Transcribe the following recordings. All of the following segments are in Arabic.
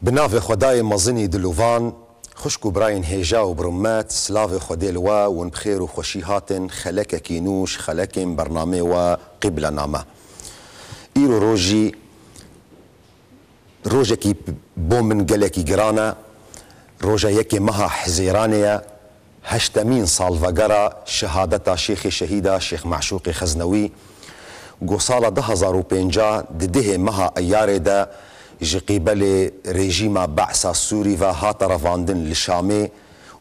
بناف خداي مزني دلوفان خشكو براين هيجا وبرمات سلاف خدي لوا ونبخير وخوشي هاتن خلك كينوش خلك برنامج وقبل نامه إيرو روجكي بومن قلكي جرانا روجا يكي مها حزيرانيا هشتمين صال فقرا شهادتا شيخ شهيدا شيخ معشوقي خزنوي قصالة 2005 دده مها اياري دا جي قبل ريجيما بعثة سوري هات رفاندن للشامي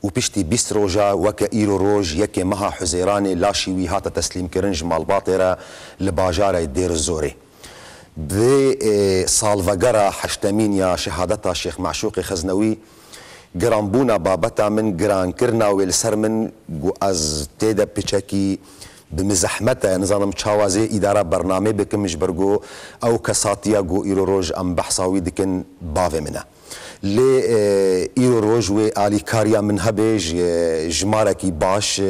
وبشتي بيست روجا وكا ايرو روج يكي مها حزيراني لاشيوي هات تسليم كرنج مال باطرة لباجارة الدير الزوري بي صالفقرا حشتمين يا شهادتا شيخ معشوقي خزنوي جرانبونا بابتا من جران كرنا والسر من جو از تيدا بيتشاكي بمزحمتا نظام تشاوازي إدارة برنامج بكمش برجو أو كساتيا جو إيرو روج أم بحصاوي دكن بافي منه لي إيرو روج وآلي كاريا من هبج جماركي باش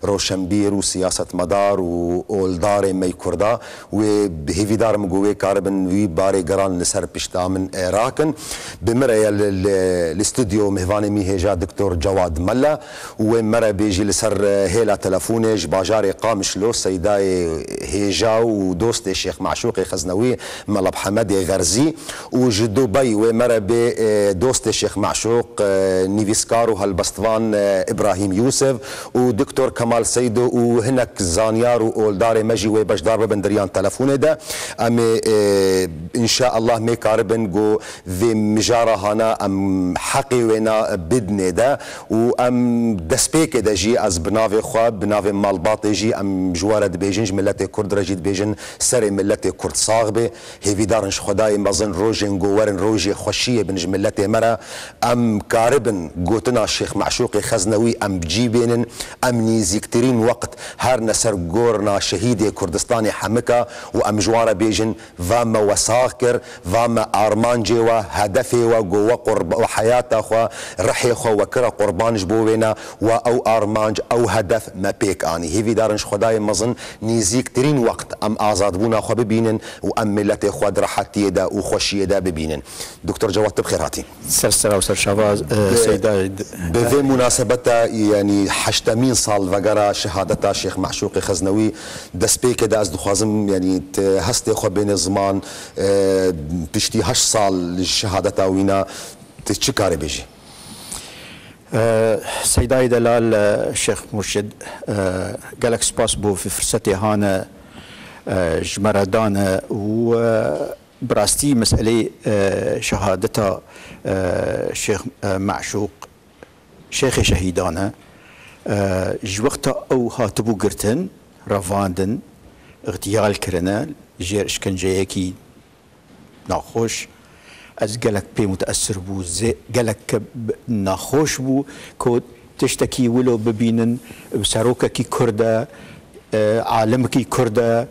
روشنبير وسياسة مدار وأولدار مي كردا وبهيفيدار مجوي كاربن وي باري جران لسر بشتا من إراكن بمرة الاستوديو مهفاني ميهجا دكتور جواد ملا ومرة بيجي لسر هيلا تلفونج باجاري قامش لو سيداي هيجا ودوست الشيخ معشوقي خزنوي ملب حمدي غرزي وجدوبي ومرة دوست الشيخ معشوق نيفيسكار وهالبستفان إبراهيم يوسف ودكتور كمال سيدو وهناك زانيار وأولدار مجي وبجدار بندريان تلفونه ده أم إن شاء الله ميكاربن جو ذي مجارة هنا أم حقي ونا بدني ده وأم دسبيك ده جي أز بنافي خواب بنافي مالباطي جي أم جوارة بيجنج ملتي كرد رجيد بيجن سري ملتي كرد صاغبة هيفي دارنش خداي مازن روجين جوارن روجي خوشية بنج ملتي مرة أم كاربن قوتنا الشيخ معشوقي خزنوي أم بجيبين أم نيزيكترين وقت هارنا سر قورنا شهيدي كردستاني حمكة وأم جوارة بيجن فاما وساكر فاما أرمان جيوا هدفي وقوة قرب وحياة أخوة رحي أخوة وكرة قربان جبوبنا وأو أرمانج أو هدف ما بيك آني هيفي دارنش خداي مظن نيزيكترين وقت أم آزاد بونا أخوة ببينن وأم ملتي أخوة درحاتي دا وخوشي دا ببينن دكتور جواد بخيراتي سر وسر شواز سيدا بذي مناسبة يعني حشتمين صال فقرا شهادتا شيخ معشوقي خزنوي دسبيك دا أزدو خازم يعني هستي خو بين الزمان بشتي 8 صال شهادتا وينا تشكاري بيجي سيداي دلال الشيخ مرشد قالك سباس بو في فرصتي هانا جمردانا براستي مسألة شهادتها شيخ معشوق شيخ شهيدانا جوقتا أو هاتبو قرتن رافاندن اغتيال كرنا جير اشكنجيكي ناخوش از قالك بي متأثر بو زي قالك ناخوش بو كو تشتكي ولو ببينن بساروكا كي كردا عالمكي كردا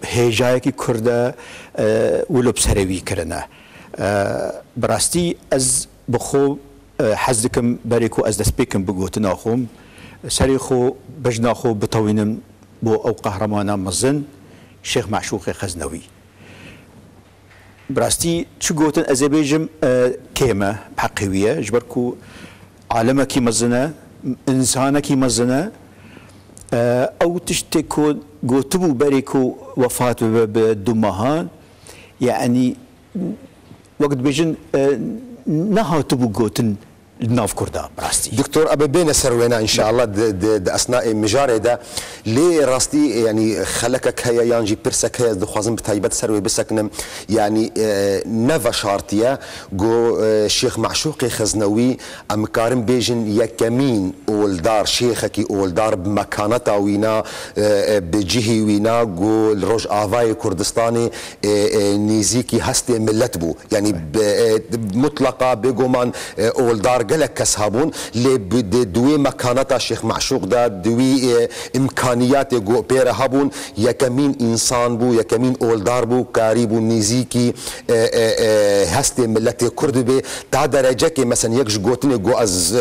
هيجايكي كردا ولو بسروي كرنا براستي از بخو حزكم بريكو از دسبيكم بقوتنا خوم سريخو بجناخو بطوينم بو او قهرمانا مزن شيخ معشوقي خزنوي براستي شو قوتن ازبيجم كيمه بحقيويه جبركو عالمكي مزنه انسانكي مزنه او تشتكو قوتبو بريكو وفاه بدمهان يعني وقت بيجن نها تبو قوتن ناف كردا براستي دكتور أبي بين سروينا إن شاء الله د أثناء مجاري ده ليه راستي يعني خلكك هيا يانجي برسك هيا دخوازم بتايبت سروي بسكنم يعني نفا شارتيا جو الشيخ معشوقي خزنوي أم كارم بيجن يكمين أولدار شيخكي أولدار بمكانتا وينا بجهي وينا جو الروج آفاي كردستاني نيزيكي هستي ملتبو يعني مطلقة بيجومان أولدار قالك كسهابون اللي دوي مكانتا الشيخ معشوق دا دوي امكانيات جو بيرا هابون يكمين انسان بو يكمين اولدار بو كاريبو نيزيكي هستي ملتي كرد بي تا درجه كي مثلا يكش جوتني جو از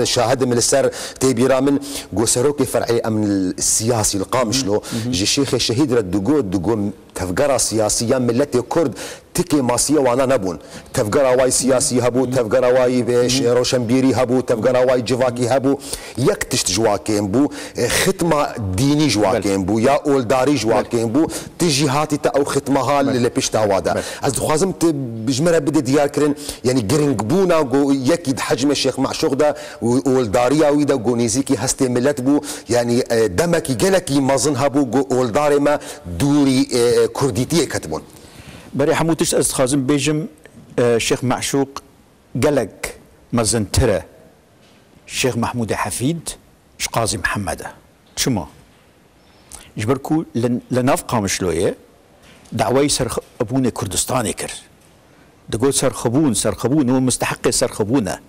شاهد من السر تيبيرا من جو سروكي فرعي امن السياسي القامش له جي شيخ الشهيد ردو دغو تفقرا سياسية ملت كرد تكي ماسية وانا نبون تفقرا واي سياسي هبو تفقرا واي روشنبيري هبو تفقرا واي جواكي هبو يكتشت جواكين بو ختمة ديني جواكين بو يا اولداري جواكين بو تجي هاتي تا او ختمها اللي بيشتا وادا از دخوازم بجمرة بدي ديار كرن يعني جرينج بونا جو يكيد حجم الشيخ معشوق دا اولداريا ويدا جو نيزيكي هستي ملت بو يعني دمكي جلكي مازن هبو جو اولداري ما دوري كرديتية كتبون بري حموتش استخازم بيجم الشيخ معشوق قلق مزنترة الشيخ محمود حفيد شقازي محمد شما جبركو لنفقا مشلوية دعوي سرخبون كردستاني كر دقول سرخبون هو مستحق سرخبونه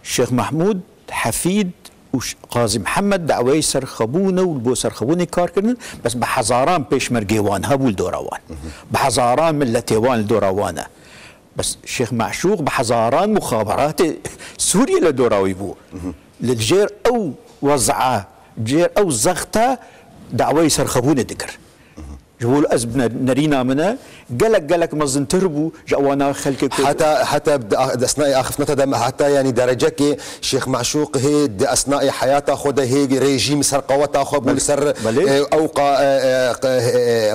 الشيخ محمود حفيد وقاضي محمد دعوي سرخبونه والبو سرخبوني كاركرن بس بحزاران بيش مرقيوان هبو الدوروان بحزاران ملتيوان الدوروانه بس الشيخ معشوق بحزاران مخابرات سوريا لدوراوي بو للجير او وزعه جير او زغته دعوي سرخبونه دكر جول أزبنا نرينا منه قلق مزن تربو جوانا خلك حتى أثناء أخفنا حتى يعني درجة شيخ معشوق هي أثناء حياته خده هي ريجيم سر قوته خبو سر أو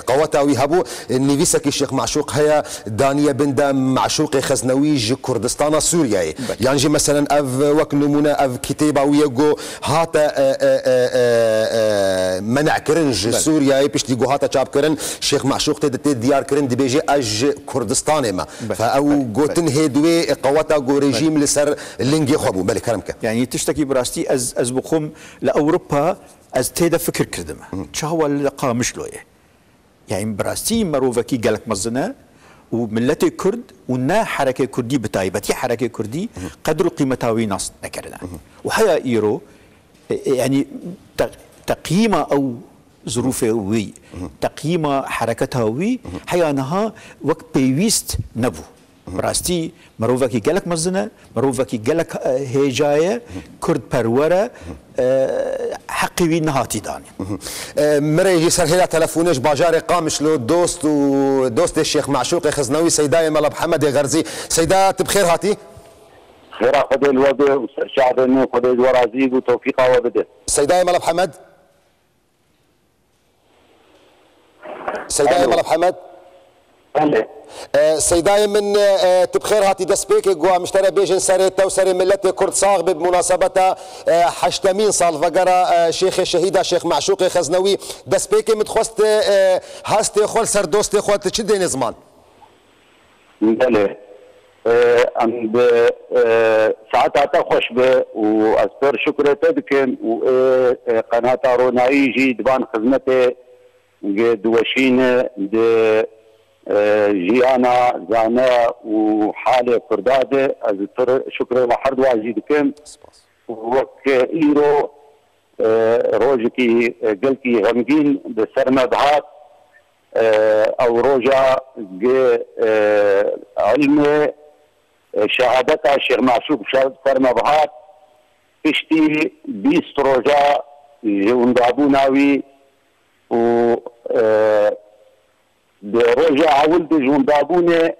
قوته ويهبو نيفيسك الشيخ معشوق هي دانية بند معشوق خزنوي كردستان سوريا يعني جي مثلا أف وك نمونة أف كتابة ويجو هاتا منع كرنج سوريا بيش تيجو هاتا شاب كرن شيخ معشوق تدي ديار كرن دي بيجي اج كردستان ما فاو جوتن هدوي قوتا جو ريجيم لسر لينجي خبو بالك كرمك يعني تشتكي براستي از بقوم لاوروبا از تيدا فكر كردم تشاو اللقاء مشلويه يعني براستي مروفكي قالك مزنا وملتي كرد ونا حركه كردي بتايبتي حركه كردي قدر قيمتها ناس نكرنا وحيا ايرو يعني تقييمه او ظروفه وي تقييم حركتها وي حيانها وقت بيويست نبو براستي مروفكي قالك مزنه مروفكي قالك هجايه كرد پروره حقي وي نهاتي داني مريجي سرهلا تلفونش باجار قامش لو دوست الشيخ معشوق خزنوي سيداي ملا محمد غرزي سيدات بخير هاتي خير خذ الوضع شعب انه خذ الورازي وتوفيق وبده سيداي ملا محمد سيداي ملا محمد سيداي من تبخير هاتي دسبيك جوا مشتري بيجن سري تو سري ملتي كرد صاغ بمناسبة حشتمين صال فقرا شيخ الشهيدة شيخ معشوق خزنوي دسبيك متخوست هاستي خول سر دوستي خول تشدي نزمان بله عند ساعتها خوش به واذكر شكر تدكن وقناة روناي جي دبان خدمته دوشين د جيانا زانا وحالة كردادة أذكر شكر وحرد وازيدكم وك إيرو روجكي قلتي غمجين بسرنا دهات أو روجا علم شهادتها الشيخ معشوق سرنا دهات اشتي 20 روجا جوندابوناوي و بروجا عولد جوندابونه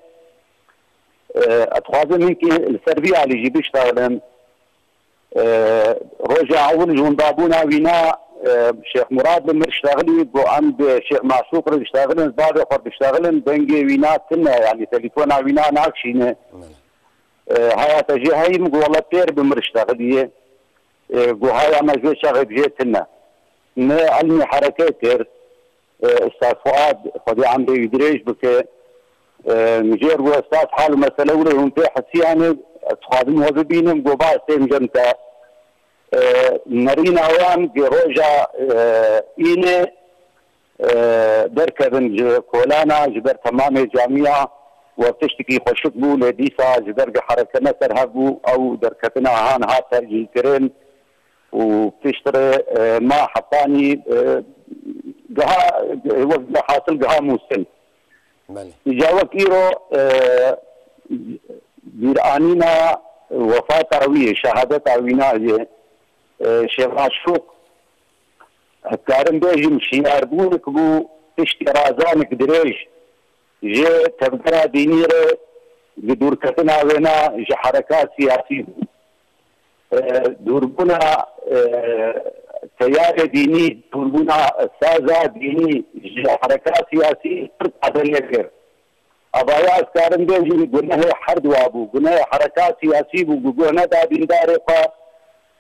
اتخاذ منك السربيه اللي يجي بيشتغلن روجا عول جوندابونه وينا شيخ مراد لما يشتغلي عند الشيخ معشوق يشتغلن بعد اخر بيشتغلن بنجي وينا كنا يعني تليفون وينا ناكشينه هاي تجي هاي والله بير بمرشتغليه هاي ما جو شغل جيتنا علمي حركات استاذ فؤاد خدي عنده يدريش بك مجير واستاذ حاله مساله ولا هم في حسيانه تخادم وزبينهم قبا سيم جنتا نرينا وان جروجا إينه دركبن كولانا جبر تمام جامعة وتشتكي خشك بو لديسا جبر حركة نسر هبو أو دركتنا هان هاتر جيكرين وبتشتري ما حطاني جها وقت حاصل جها موسم جاوا كيرو بيرانينا وفاة روية شهادة روينا شيخ معشوق كارم بيجي مشيار بونك بو تشتي رازانك دريج جي تبقى دينيره بدور كتنا وينا جي حركات سياسية دوربنا تيار ديني دوربنا سازا ديني جي حركات سياسية عدل يكر أبايا أسكارن دي جي قلنا هي حرد وابو قلنا هي حركات سياسية وقلنا دا دين دارقة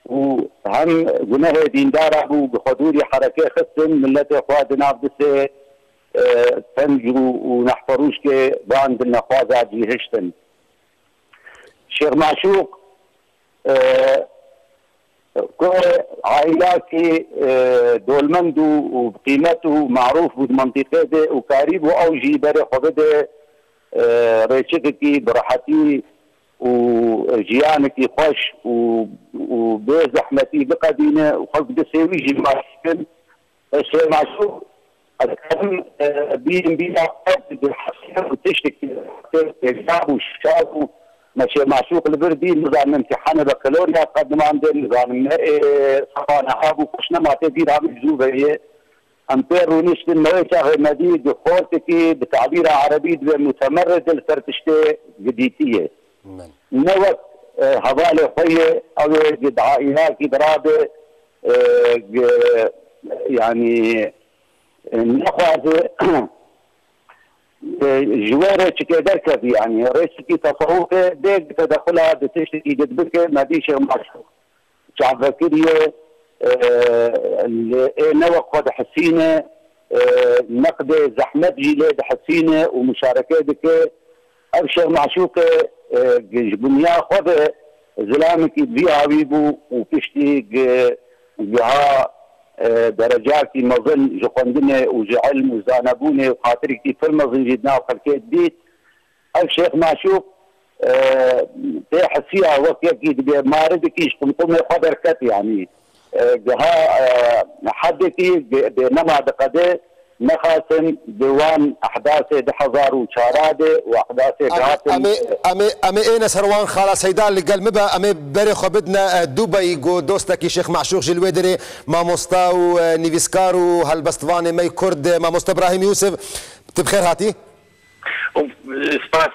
وهم قلنا هي دين دار ابو بحضور حركة خصم ملة اخواتنا بدسه تنجو ونحفروش كي باند النخوازات جيهشتن شيخ معشوق كل عائلات دولمندو وبقيمته معروف بمنطقة دي وقريب وأوجي بري خبده ريشتكي براحتي وجيانكي خوش وبزحمتي بقدينه وخلق دسيوي جي ماشكن الشيخ معشوق الكلام بينا بالحسين وتشتكي الكتاب والشاب ماشي معشوق البردي نظام امتحان بكالوريا قد ما عندنا نظام صفانة هابو كشنا ما تدير عم الجوبة امبير ونشت المويشة مديد خورتكي بتعبير عربي متمرد الفرتشتي جديتية نوت هضالة خوية او قد عائلات قد يعني نخواز جواره كدركه يعني رئيسكي تصوفه ديك تدخلها بتشتكي جدبك ما ديش معشوق شعب فكريه نوق قد حسينه نقد زحمت جيلة حسينه ومشاركاتك ابشر معشوق بنيا خذ زلامك بيها بيبو وكشتي بها درجات مظن جقندنه وجعلم وزانبونه وخاطرك في المظن جدنا وخلكيت بيت الشيخ معشوق تحسيها وقت يكيد بماردك يشكم قدر كت يعني جها حدكي بنما دقده نخاسن ديوان احداث دحزار وشاراده واحداث جهاتن امي اين سروان خالا سيدان اللي قال مبا امي بري خبدنا دبي جو دوستك شيخ معشوق جلويدري ما مستاو نيفيسكارو هالبستفاني مي كرد ما مست ابراهيم يوسف بخير هاتي سباس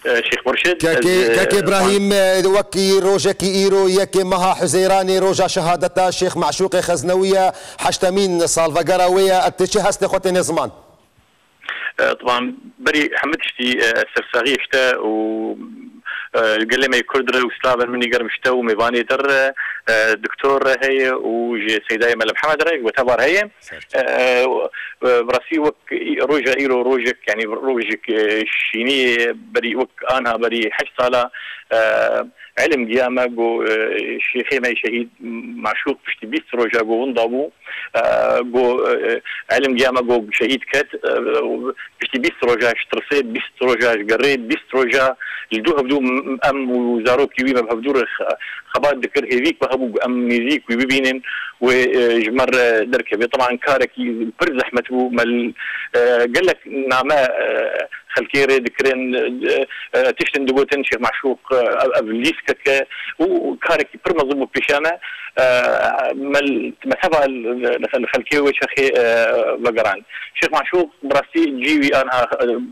شيخ مرشد كاكي ابراهيم وكي روجا كي ايرو يكي مها حزيراني روجا شهادتا شيخ معشوق خزنويه حشتمين صالفقراويه اتشي هست خوتي نظمان طبعا بري حمدشتي سرساغي شتا و قال لي ما يكردر وسلابن مني قرم شتا وميباني در دكتور هي وجي سيداي مال محمد رايق وتبار هي براسي وك روجا ايرو روجك يعني روجك شيني بري وك انها بري حج صاله علم قيامه جو شيخي ما شهيد معشوق بشتي بيست روجا جو ونضابو جو علم قيامه جو شهيد كات بشتي بيست روجا شترسيت بيست روجا قريت بيست روجا الدوها بدو ام وزارو كيوي بهبدور خبات ذكر هذيك بهبو ام ميزيك وبيبينن وجمر دركبي طبعا كارك برز زحمته مال قال لك نعمه خلكيري ذكرين تشتن دقوتن شيخ معشوق ابليس كك وكارك برمزو بيشامه مال مثلا الخلكيوي شيخي بقران شيخ معشوق براسي جيوي انا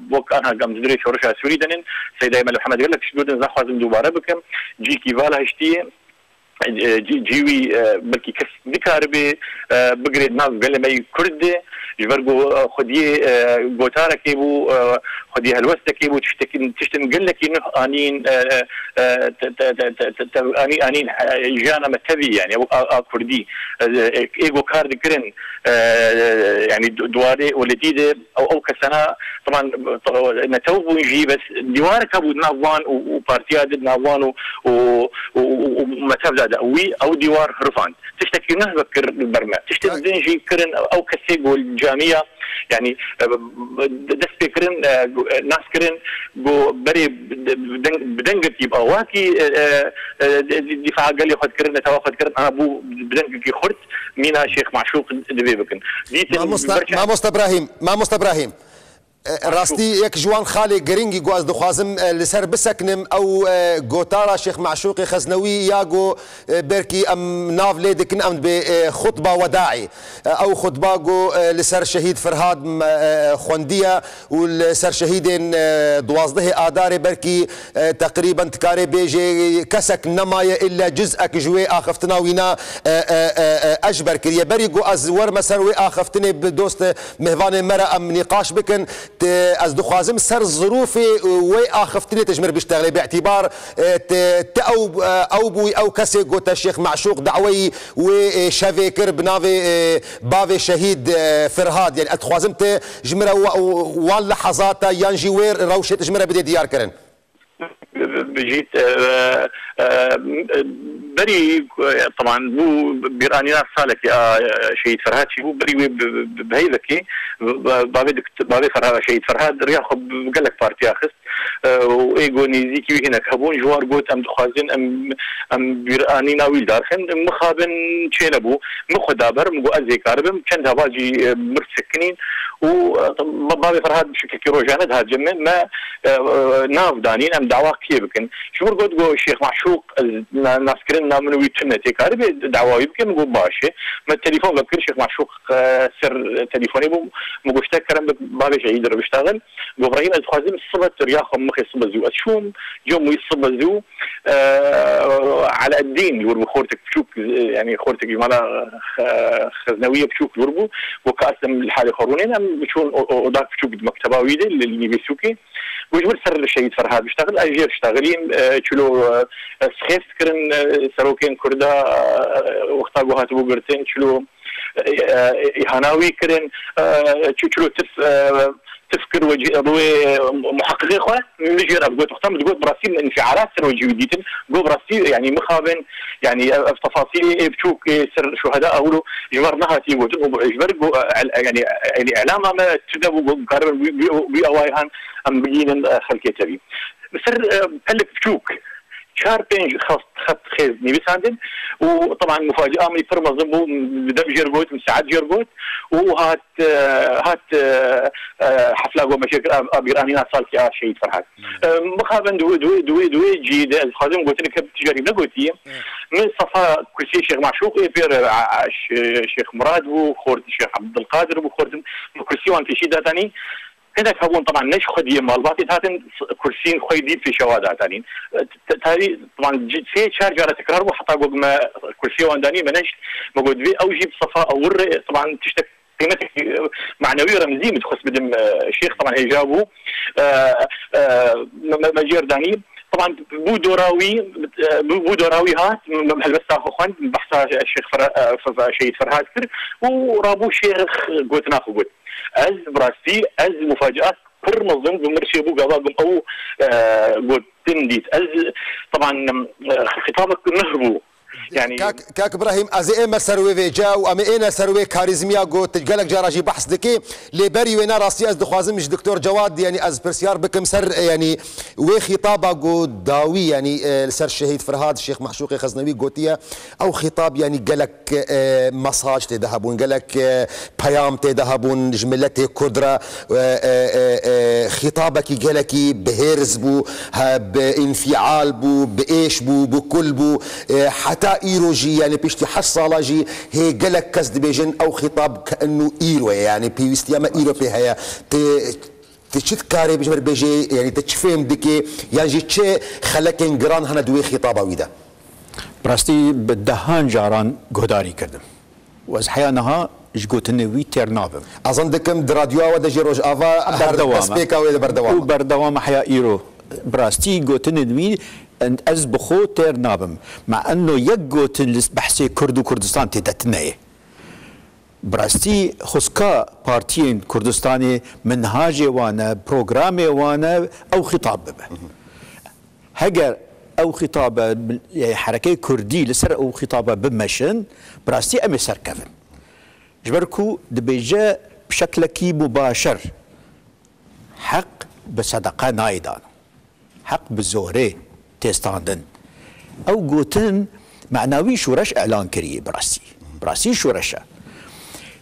بوك انا قام تدري شورشا سوريدن سيداي مال محمد قال لك شدودن زخوازم دوباره بكم جي كيفالا هشتيه جيوي بلكي كس ذكر بقريد ناس قال لي كرد جبرجو خديه جوتارا كيبو خديه الوسط كيبو تشتم قال لك انه انين انين جانا متبي يعني كردي ايجو كارد كرن يعني دواري ولديده او كسنه طبعا نتوب ونجي بس ديوار كابو نافوان وبارتياد نافوان ومتابع دعوي او ديوار هرفان تشتكي نه بكر البرمع تشتكي نجي كرن او كسيجو الجامعه يعني دس كرن ناس كرن جو بري بدنجت يبقى واكي دفاع قال لي خد كرن تواخد كرن انا ابو بدنجت خرت مينا شيخ معشوق دبيبكن ما مست ابراهيم راستي يك جوان خالي جرينجي جواز دخوازم لسر بسكنم او جوتارا شيخ معشوقي خزنوي ياغو بركي ام ناف ليدكن ام بخطبه وداعي او خطبه جو لسر شهيد فرهاد خونديه ولسر شهيدين دوازده اداري بركي تقريبا تكاري بيجي كسك نمايه الا جزءك جوي اخفتنا وينا اجبر كريه بري جو از ور مسروي اخفتني بدوست مهوان مرا ام نقاش بكن از دخوازم سر ظروفي وي اخفتني تجمر بيشتغلي باعتبار او بوي او كسي قوت الشيخ معشوق دعوي وشافي كرب نافي بافي شهيد فرهاد يعني اتخوازمت جمره واللحظات ينجي وير روشه تجمره بدي ديار كرن بجيت بري طبعا بو بيراني صالك شهيد فرهاد بو بري بهيلكي بابي فرهاد شهيد فرهاد رياخو قال لك بارتي اخس وايغو نيزيكي هناك هبون جوار قوت ام دخازين ام بيراني ناويل دارخن مخابن تشيلبو مخدابر مقو ازي كاربم كان هباجي مرتسكنين وبابي فرهاد بشكل كيروجاند هاد جمع ما ناف دانين ام دعوا كيبكن شو قلت جو الشيخ معشوق الناس كرنا منو يتنتي كاربي دعوا يمكن مقو باشي ما التليفون بكر الشيخ معشوق سر تليفوني مقو اشتكر بابي شهيد بيشتغل جو ابراهيم ادخازم الصبت رياخ مخي صبت زو اشوم يوم يصبت زو على الدين يوربو خورتك بشوك يعني خورتك جماله خزنويه بشوك يوربو وكاسم الحاله خرونين بشون وداك بشوك مكتبه ويدي اللي بيسوكي وجبر سر الشهيد فرهاد بيشتغل اجير اشتغلين تشلو سخيف كرن سروكين كردا وقتا جوهات بوغرتين تشلو هناوي كرن تشلو تفكر وجه روي محققين خواه نجي راه قلت وقتها تقول براسي انفعالات سر وجه جديد قول براسي يعني مخابن يعني في تفاصيل بتشوك سر شهداء اولو جمرناها تيبوت وجبر يعني اعلام ما تدبو قرب بيوايهان ام بيجين خلكي تبي سر قالك بتشوك شهر بين خط خيز نيبساندن وطبعا مفاجاه من فرمز بو دم جرجوت من ساعات جرجوت وهات حفله جو مشاكل ابيراني صار في شهيد فرهاد مخابن دوي جيد خادم قلت لك تجاري نقولتي من صفا كل شيء شيخ معشوق بير شيخ مراد وخورت الشيخ عبد القادر وخورت كل شيء وان في شيء ثاني هناك هون طبعا نش خديه مال باقي هاتن كرسيين خويدين في شوادع ثانيين تالي طبعا في شارج على تكرار وحتى ما كرسي وانداني منش موجود في او جيب صفاء او طبعا تشتك قيمتك معنويه رمزيه متخص بدم الشيخ طبعا هيجابو مجير داني طبعا بو دوراوي هات بس اخوان بحث الشيخ شهيد فرهاد كر ورابو شيخ قلت ناخذ قلت از براسي از مفاجات كل منظم بمرشي بو قضاء او قلت تنديت از طبعا خطابك نهبو يعني كاك ابراهيم ازي اما سروي فيجا وامي انا سروي كاريزميا قلت تجلك جاراجي بحث دكي لبري وينا راسي از دخوازم مش دكتور جواد يعني از برسيار بكم سر يعني وي خطابه قو داوي يعني سر الشهيد فرهاد الشيخ معشوقي خزنوي قوتيه او خطاب يعني قالك مساج تذهبون قالك بيام تذهبون جملته كدره خطابك قالك بهرز بو بانفعال بو بايش بو بكل بو حتى ايروجي يعني بيشتي حصالاجي هي قالك كسد بيجن او خطاب كانه ايرو يعني بيستيما ايرو بهيا تشت كاري بجبر بيجي يعني تشفهم دكي يعني تشي خلك انقران هنا دوي خطابه ويدا براستي بدهان جاران قداري كردم واز حيانها جوتني وي تيرنابم اظن دكم دراديو ودا جيروج افا سبيكا ولا بردوام وبردوام حيا ايرو براستي جوتني وي از بخو تير نابم مع انه يقوتن بحثي كرد وكردستان تدتنيه براستي خسكا بارتيين كردستاني منهاجي وانا بروغرامي وانا او خطاب به هجر او خطابه يعني حركه كردي لسر او خطابه بمشن براستي امي سركفن جبركو دبيجا بشكل كي مباشر حق بصدقه نايدان حق بالزهري تستاندن او قوتن معناوي شورش اعلان كريه براسي شورشه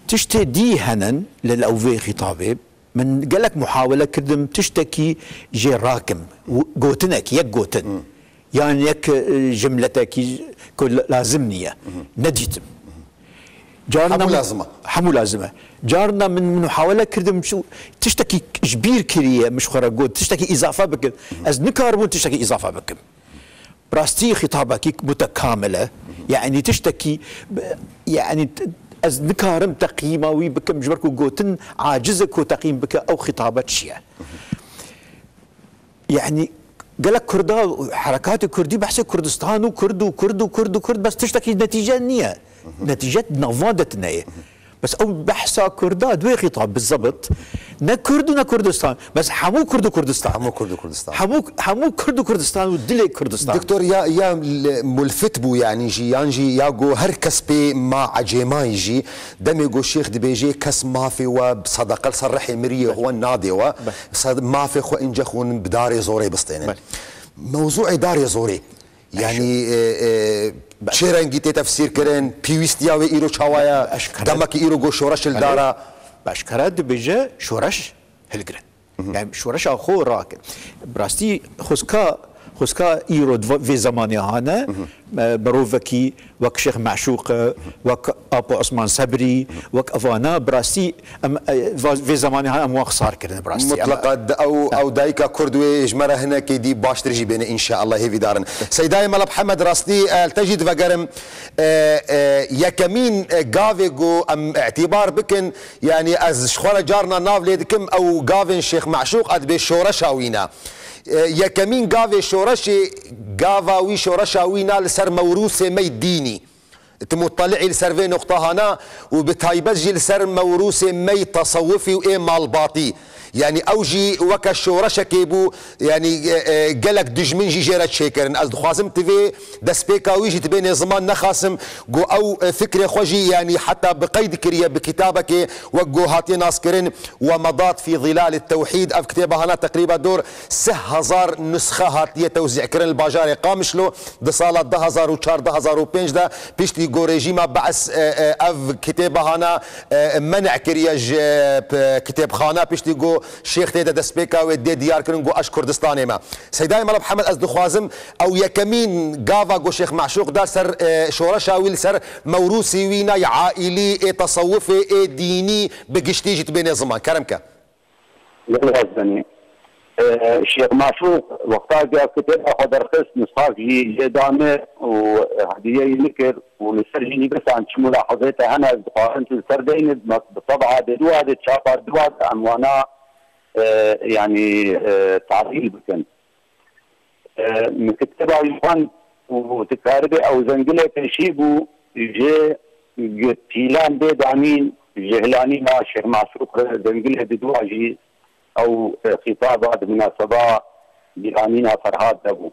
تشتدي هنن للاوفي خطابه من قالك محاولة كردم تشتكي جي راكم قوتنك يك قوتن يعني يك جملتك كل لازمنية نديتم جارنا حمو لازمة جارنا من محاولة كردم شو تشتكي جبير كريه مش خرجود تشتكي إضافة بكم از نكاربون تشتكي إضافة بكم براستي خطابك متكاملة يعني تشتكي يعني از نكارم تقييماوي بكم جبركو قوتن عاجزك وتقييم بك او خطابات شيء يعني قالك كردا حركات الكردي بحث كردستان وكرد وكرد وكرد وكرد بس تشتكي نتيجه نيه نتيجه نفاضت نيه بس او بحث كردا دوي خطاب بالضبط نا كرد ونا كردستان بس حمو كرد وكردستان حمو كرد وكردستان ودلي كردستان دكتور يا ملفت بو يعني جي يانجي ياغو هر كس بي ما عجيما يجي دمي جو شيخ دبيجي كس ما في وبصدقه صرح مريه هو النادي و ما في خو انجخون بداري زوري بسطين موضوع داري زوري يعني شيرنجي تفسير كرن بيوستياوي ايرو چاوايا دمك ايرو جو شورش الدارا باشكرات دبيجه شورش هلجرن يعني شورش اخو راك براستي خسكا ايرو في زماني هانا بروفكي وك شيخ معشوق وك ابو عثمان صبري وك افانا براستي في زماني هانا امواخ صار كرن براستي مطلقا او دايكا كردوي جمره هنا كيدي باش ترجي بين ان شاء الله هي في دارن سيداي ملب حمد راستي التجد فقرم يا كمين غافيغو ام اعتبار بكن يعني از شخوره جارنا نافليدكم او غافن شيخ معشوق اد بشورشاوينا يا كمين قافي شورشي قافاوي شورشاوينا لسر موروثي مي ديني تمطلعي لسر في نقطة هنا وبتايبجي لسر موروثي مي تصوفي وايه مال باطي يعني اوجي وكا شورشا كيبو يعني قالك دجمنجي جيرت شيكرن از دخوازم تفي دسبيكا ويجي تبين زمان نخاسم جو او فكري خوجي يعني حتى بقيد كريه بكتابك وجو هاتي ناسكرين ومضات في ظلال التوحيد اف كتابها هنا تقريبا دور 6000 نسخه هاتيه توزيع كرن الباجاري قامشلو دصاله 1000 و4 1005 ده بيشتي جو ريجيما بعث اف كتابها هنا منع كرياج كتاب خانه بيشتي جو شيخ تيدا دسبيكا ودي ديار كرنجو اش كردستاني ما سيداي ملب حمد از دخوازم او يكمين غافا جو شيخ معشوق دار سر شورشاوي سر موروثي وينا عائلي تصوفي ديني بقشتيجي بين زمان كرمكا يلا الشيخ معشوق وقتها جاء كتاب اخذ رخص نسخه جدامه وهديه ينكر ولسرجيني بس عن شو ملاحظاتها انا قارنت السردين بالطبعه دوا تشافا دوا اموانا يعني تعطيل بكن من كتابه يوان وتكاربه او زنقله تشيبو جي تيلان بيد عمين جهلاني مع الشيخ معشوق زنقله بدوا جي او خطابه بمناسبه بامينه فرهاد ابو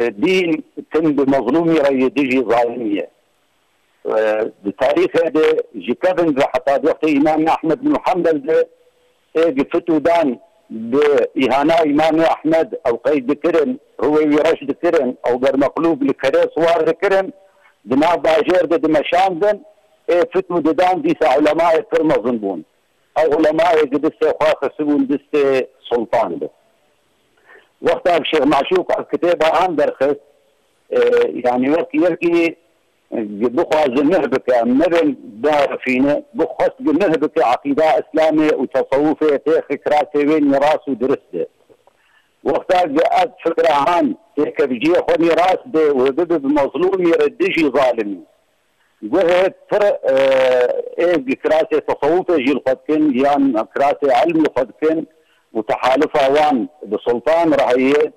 دين تم بمظلومي راي ديجي ظالميه بتاريخ هذا جكبن حتى وقت امام احمد بن محمد فتو دان باهانه امام احمد او قيد كرن هو رشد كرن او غير مقلوب لكريس وار كرن دنا باجر دمشان فتو دان دي علماء كرم ظنبون او علماء قدسه خاصبون دسته سلطان ده وقتها الشيخ معشوق الكتابه عن درخص يعني وقت يركي بخواز نهبك مبن دار فينا بخواز نهبك عقيده اسلامي وتصوفي تاريخ كراسي وين راس ودرسته وقتها جاءت فكره عن هيك بيجي خوني راس ده وبدب مظلوم يردجي ظالمي وهي فرق كراسي تصوفي جيل قدكن يعني كراسي علمي قدكن وتحالفها وان بسلطان رهيه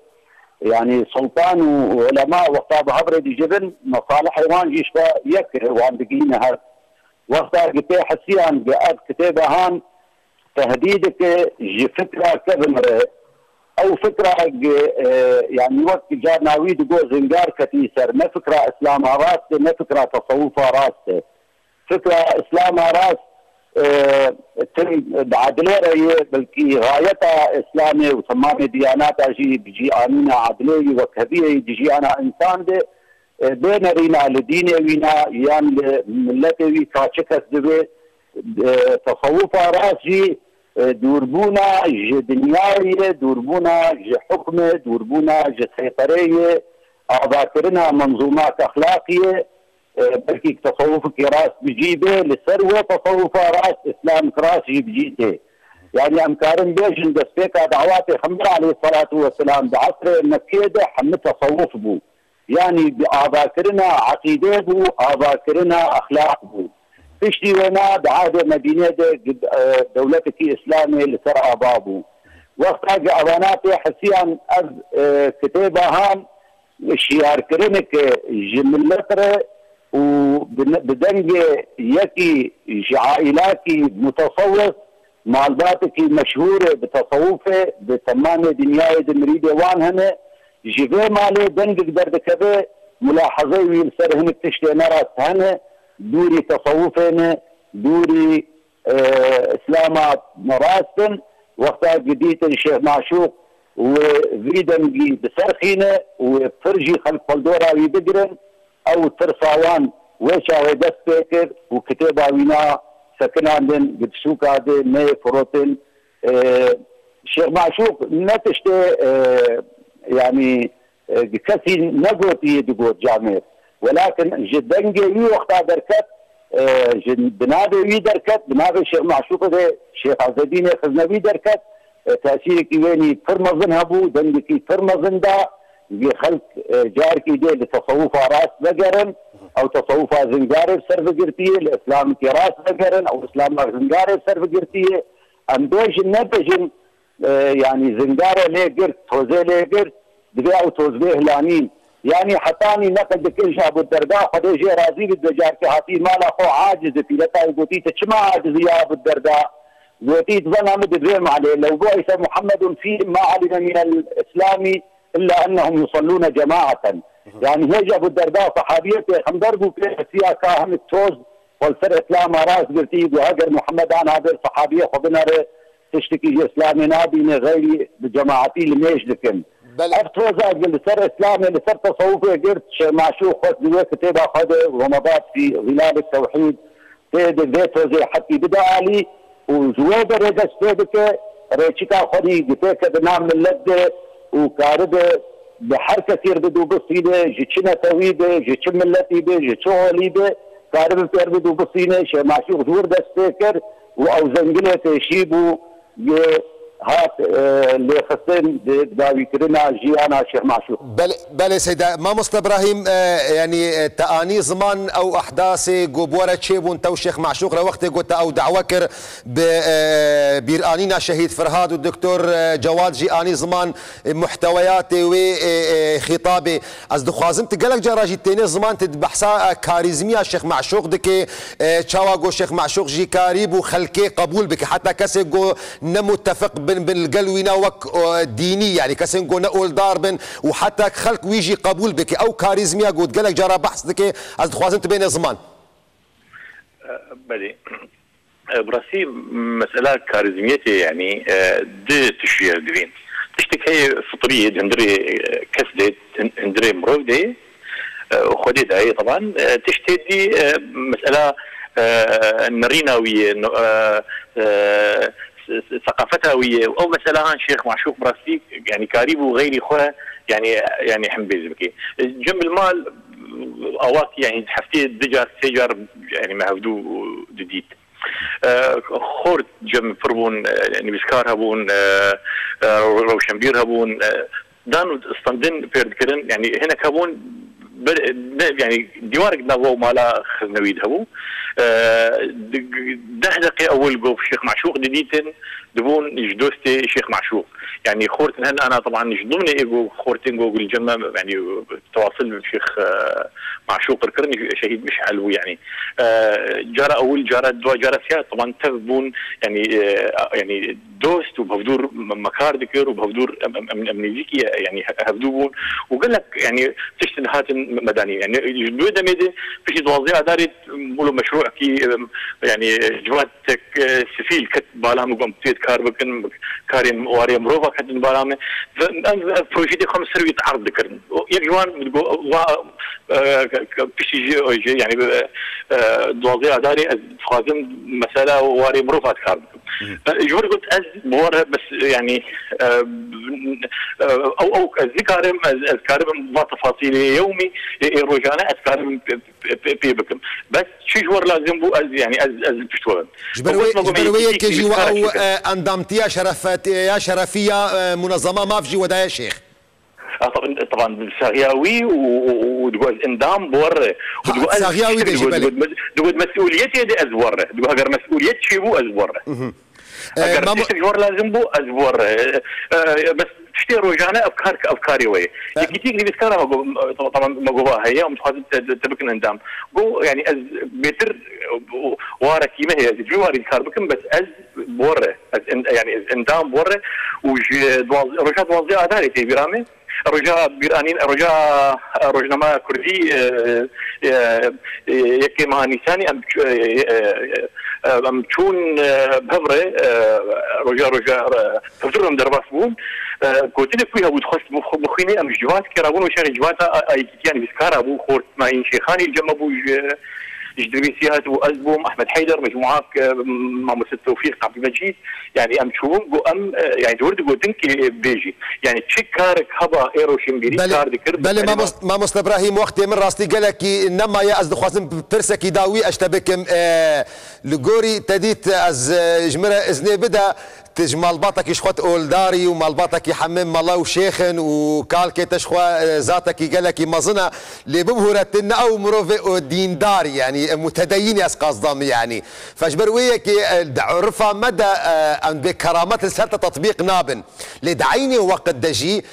يعني سلطان وعلماء وقتها بهبرد جبن مصالح وان جيشتا يكر وان بقينا هذا وقتها قلت حسيان جاءت كتابة هان تهديدك جي فكرة كبنره او فكرة يعني وقت جار ناويد جو زنجار كتيسر ما فكرة اسلامها راسته ما فكرة تصوفها راسته فكرة اسلامها راس تم بعدلية بلكي غايتها اسلامي وتمام دياناتها بيجي امينه عدليه وكبيه بيجي انا انسان ده بين رينا لديني وينا يان ملتي وي كاشكس دبي تصوفها راسي دوربونا دنياوية دوربونا حكمة دوربونا سيطرية أعضاكرنا منظومات أخلاقية بركي تصوفك راس بجيبه للثروة تصوفها راس إسلام راس بجيته يعني أمكارن بيجن دستيكا دعواتي خمر عليه الصلاة والسلام بعصر مكيدة حمد تصوف بو يعني بأعضاكرنا عقيدة بو أعضاكرنا أخلاق بو تشتي ونا بعادة مدينة دولتك إسلامي لسرع بابو وقت أباناتي حسيان أز كتابة هام الشيار كرنك جملتر وبدنج يكي عائلاكي متصوف معلباتك مشهورة بتصوفه بتمام دنياي دمريدة وان هنا جيبه مالي دنجك دردكبه ملاحظة ويلسر هنك تشتي نراس هنا دوري تصوفنا دوري اسلامات مراسم وقتها جديد الشيخ معشوق وفيدنجي بسرخينه وفرجي خلف فلدورا ويبقرن او ترصاوان ويشا دست فكر وكتابا وينا سكنان قد سوكا دي مي فروتين الشيخ معشوق نتشتي يعني كسي نقوتي دقوت جامير ولكن جدنجي وي وقتها دركت بنابي وي دركت بنابي الشيخ معشوق ده الشيخ عز الدين خزنوي دركت تأثيرك ويني فرمزن هبو دنجكي فرمزن دا بخلق جاركي دي لتصوفها راس بقرن او تصوفها زنجاري بسر بقرتيه الاسلام كي راس بقرن او اسلام زنجاري بسر بقرتيه ام بيجن نبجن يعني زنجاري ليه قرت توزي ليه قرت دبي او توزبيه لانين يعني حتاني نقد كل شعب الدرداء قد يجي راضي بالدجار في هاتي مالا خو عاجز في لتا يقولي تشما عاجز يا ابو الدرداء قلتي تظن مدريم عليه لو بعث محمد فيهم ما علم من الاسلام الا انهم يصلون جماعه يعني هيج ابو الدرداء صحابيته خم ضربوا فيها كاهم التوز والفرق اسلام راس قلتي وهجر محمد عن هذه الصحابيه خبنا تشتكي اسلامنا بين غير بجماعتي لميش لكن أفتوزا قلت سر إسلامي لسر تصوفي قلت معشوق خد دوي كتابة خده ومضات في غلاب التوحيد تيد ذاته زي حتى بدأ علي وزويدة ريدا ستيدك ريتشيكا خدي قتاك بنام اللدة وكارده بحركة كثير بدو بصيدة جيتشنا تويدة جيتشم ملتي بي جيتشو غليبة كارده بير بدو بصينة شي معشوق دور دستيكر وأو زنجلة تشيبو هات اللي خصين داوي كرنا جيانا شيخ معشوق. بله سيدا ما مصطفى ابراهيم يعني تاني زمان او احداث جوبوره تشيبون تو شيخ معشوق لوقت قلت او دعوكر بيرانينا شهيد فرهاد والدكتور جواد جياني زمان محتويات وخطابه از دخوازم تقلق جراجي تاني زمان تبحثا كاريزميا شيخ معشوق دكي تشاواغو شيخ معشوق جي كاريب وخلكي قبول بك حتى كسي جو نمتفق بالقلوينا وك ديني يعني كسن قلنا اول داربن وحتى خلق ويجي قبول بك او كاريزميا قلت قالك جرى بحث دك از خوازنت بين زمان بلي براسي مسألة كاريزميتي يعني دي تشير دبين تشتكي فطرية هندري كسدة هندري مرودي وخدي داي طبعا تشتدي مسألة نريناوية ثقافتها ويا او مسألة شيخ معشوق براسي يعني كاريب وغيري خوها يعني حنبيز بكي جنب المال اواك يعني حفتي دجار سيجار يعني معبدو جديد خورت جنب فربون يعني بسكار هبون روشنبير هبون دانو استندن بيرد كرن يعني هنا هبون يعني ديوارك نافو مالا خزنويد هبو دهدقي اول جو الشيخ معشوق ديتن دبون جدوستي شيخ معشوق يعني خورتن هن انا طبعا جدومني ايجو خورتن جو الجمع يعني تواصل بالشيخ معشوق الكرني شهيد مشعل يعني جرى اول جرى دوا جرى سياد طبعا تبون يعني دوست وبهدور مكار ذكر وبهدور امنيزيكي يعني هبدوبون وقال لك يعني تشتن هاتن مدني يعني جدوده ميدي فيش دوازي اداري مولو مشروع كي يعني جواتك سفيل كت بالام قوم تيت كاربكن كارين واري مروفا كت بالام بروجي دي خمس سروي تعرض كرن يجوان فيش يعني دوازي اداري فازم مساله واري مروفا كاربكن جور قلت از بوره بس يعني او الذكر اذكارم تفاصيل يومي روجانا اذكارم بكم بس شي جور لازم بو يعني از بشتغل جبرويه كيجي او اندمتيا شرفات يا شرفيه منظمه ما في ودا يا شيخ طبعا ساغياوي ودقوز اندام بوره ساغياوي دقوز مسؤوليتي دي ازوره دقوز هاجر مسؤوليت شي بو ازوره اگر جور لازم بو ازبور بس تشتي روجانا افكاري وي كتير اللي بيذكرها طبعا ما جواها هي ومتخاذ تبكن اندام جو يعني از بيتر وارا كيما هي جواري كاربكم بس از بوره يعني اندام بوره رجا دوازي اداري تي بيرامي رجا بيرانين رجا رجنما كردي يكي مع نيساني ام تشون بهبره رجا تفضلهم درباس بون قلت لك فيها وتخص مخيني ام جوات كرابون وشان جوات اي يعني بسكار ابو خورت معين شيخاني جنبو جدريسيات وازبوم احمد حيدر مجموعات مع مستر توفيق عبد المجيد يعني ام شوون جو ام يعني تورد جو تنكي بيجي يعني تشكارك هبا ايرو شمبيري كار ذكر بل ما مست ابراهيم وقت من راستي قالك انما يا از خوازم برسكي داوي اشتبكم لغوري تديت از جمره ازني بدا تجمال باطك يشخوت اولداري ومال باطك يحمم مالا وشيخن وكالكي تشخوا ذاتك قالك مظنه لبمهرتنا او مروفي دين داري يعني متدين قصدهم يعني فجبرويك عرفها مدى ان بكرامات السلطه تطبيق نابن لدعيني وقت دجي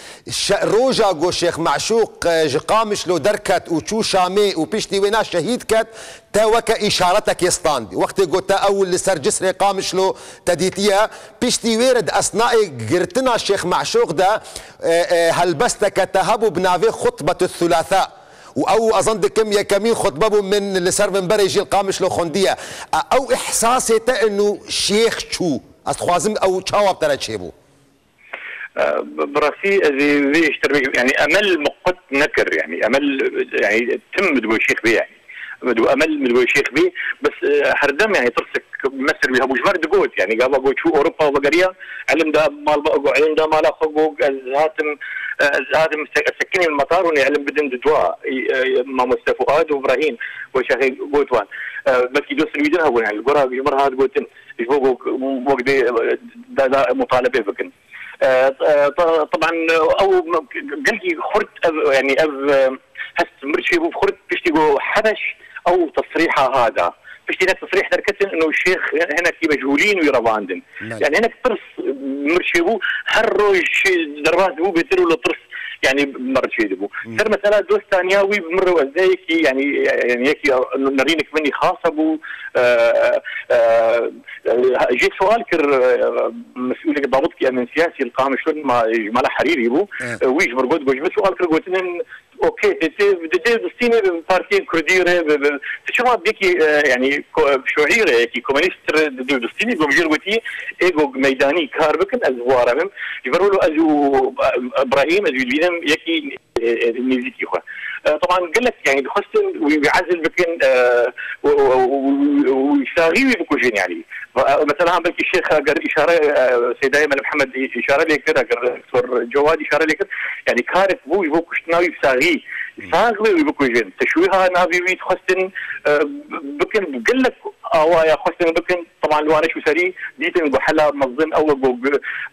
روجا جو شيخ معشوق قامش له دركت وتشو شامي وبيشتي وينا شهيد كت تاوك اشارتك يستاندي وقت قلت اول لسر جسري قامش له تديتيها بيشتي ويرد اثناء قرتنا الشيخ معشوق ده هلبستك تهب بنافي خطبه الثلاثاء او اظن كمين خطبه من لسر منبر يجي القامش له خنديه او احساسي انه شيخ شو استخوازم او تشاوب ترى شيبو براسي ذي يعني امل مقت نكر يعني امل يعني تم دو شيخ بي يعني مدو امل مدو شيخ بي بس هردم يعني ترسك مثل بها بوجمر دقوت يعني قابا قوت شو اوروبا وبقريه علم ده مال علم ده مال اخو هاتم سكني المطار ونعلم بدن دواء ما مصطفى فؤاد وابراهيم وشيخ قوتوان بكي دوس الويدن هو يعني القرا بجمر هاد قوتن يفوق وقت ده مطالبه بكن طبعا او قلقي خرت يعني هس مرشي خرت بيشتي حدش او تصريحه هذا بيشتي هناك تصريح دركتن انه الشيخ هنا كي مجهولين ويرباندن يعني هناك ترس مرشيبو هالروج دربات بو بيتروا لطرس يعني مرشي دبو صار مساله دوست ثانياوي بمروا ازاي يعني هيك نرينك مني خاصه بو جيت سؤال كر مسؤول ضابط كي امن سياسي القام شلون ما جمال حريري بو ويش برقد بس سؤال كر قلت اوكي تي دستيني بارتي كرديره تشوف بيكي يعني شعيره كي كومونيست دستيني بمجربتي ايجو ميداني كاربكن ازوارهم يبروا له ازو ابراهيم ازو البينم يكي نيزيتي خو طبعا قال لك يعني دخلت ويعزل بكن ويساغي بكوجين يعني مثلا هم بلكي الشيخ قال اشاره سيداي من محمد اشاره لي كده دكتور جواد اشاره لي كده يعني كارك بو يبو كشتناوي بساغي ساغي بكوجين تشويها نافي ويت خستن بكن قال لك يا خستن بكن طبعا لو انا شو سري ديتن بحلا منظم او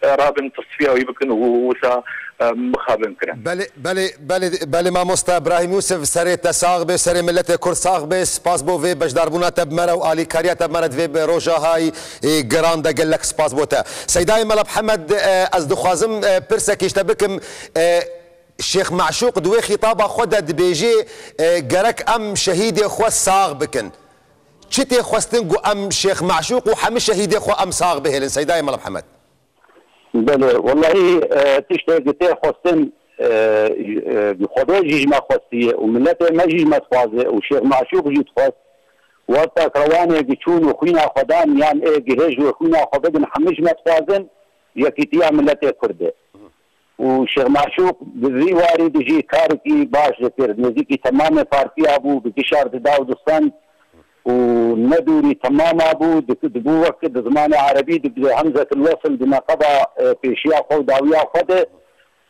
رابن تصفيه ويبكن وسا مخابن كده بله ما مستا ابراهيم يوسف سري تساغبه سري ملت كرد ساغبه سپاس بو في بجداربونا تب مرا والي كاريا تب مرد في بروجا هاي جراندا قال لك سپاس بوتا سيداي ملا محمد از دخوازم برسك يشتبكم الشيخ معشوق دوي خطابه خدد بيجي جرك ام شهيد اخو ساغ بكن شتي خوستنجو ام شيخ معشوق وحمي شهيد اخو ام ساغ بهلن سيداي ملا محمد بله والله تشتغل خوستن بخدا جيج ما خصية وملته ما جيج ما تخوازه وشيخ معشوق جي تخوز وقتا كروانه بيشون وخوينا خدان يعني ايه جهاز وخوينا خدان حمش ما تخوازن يكتيا ملته كرده وشيخ معشوق بذي وارد جي كاركي باش ذكر نزيكي تمام بارتي ابو بكشار داود الصند وندوري تمام ابو دبو وقت زمان عربي دب همزه الوصل بنقبه بيشيا خو داويا خده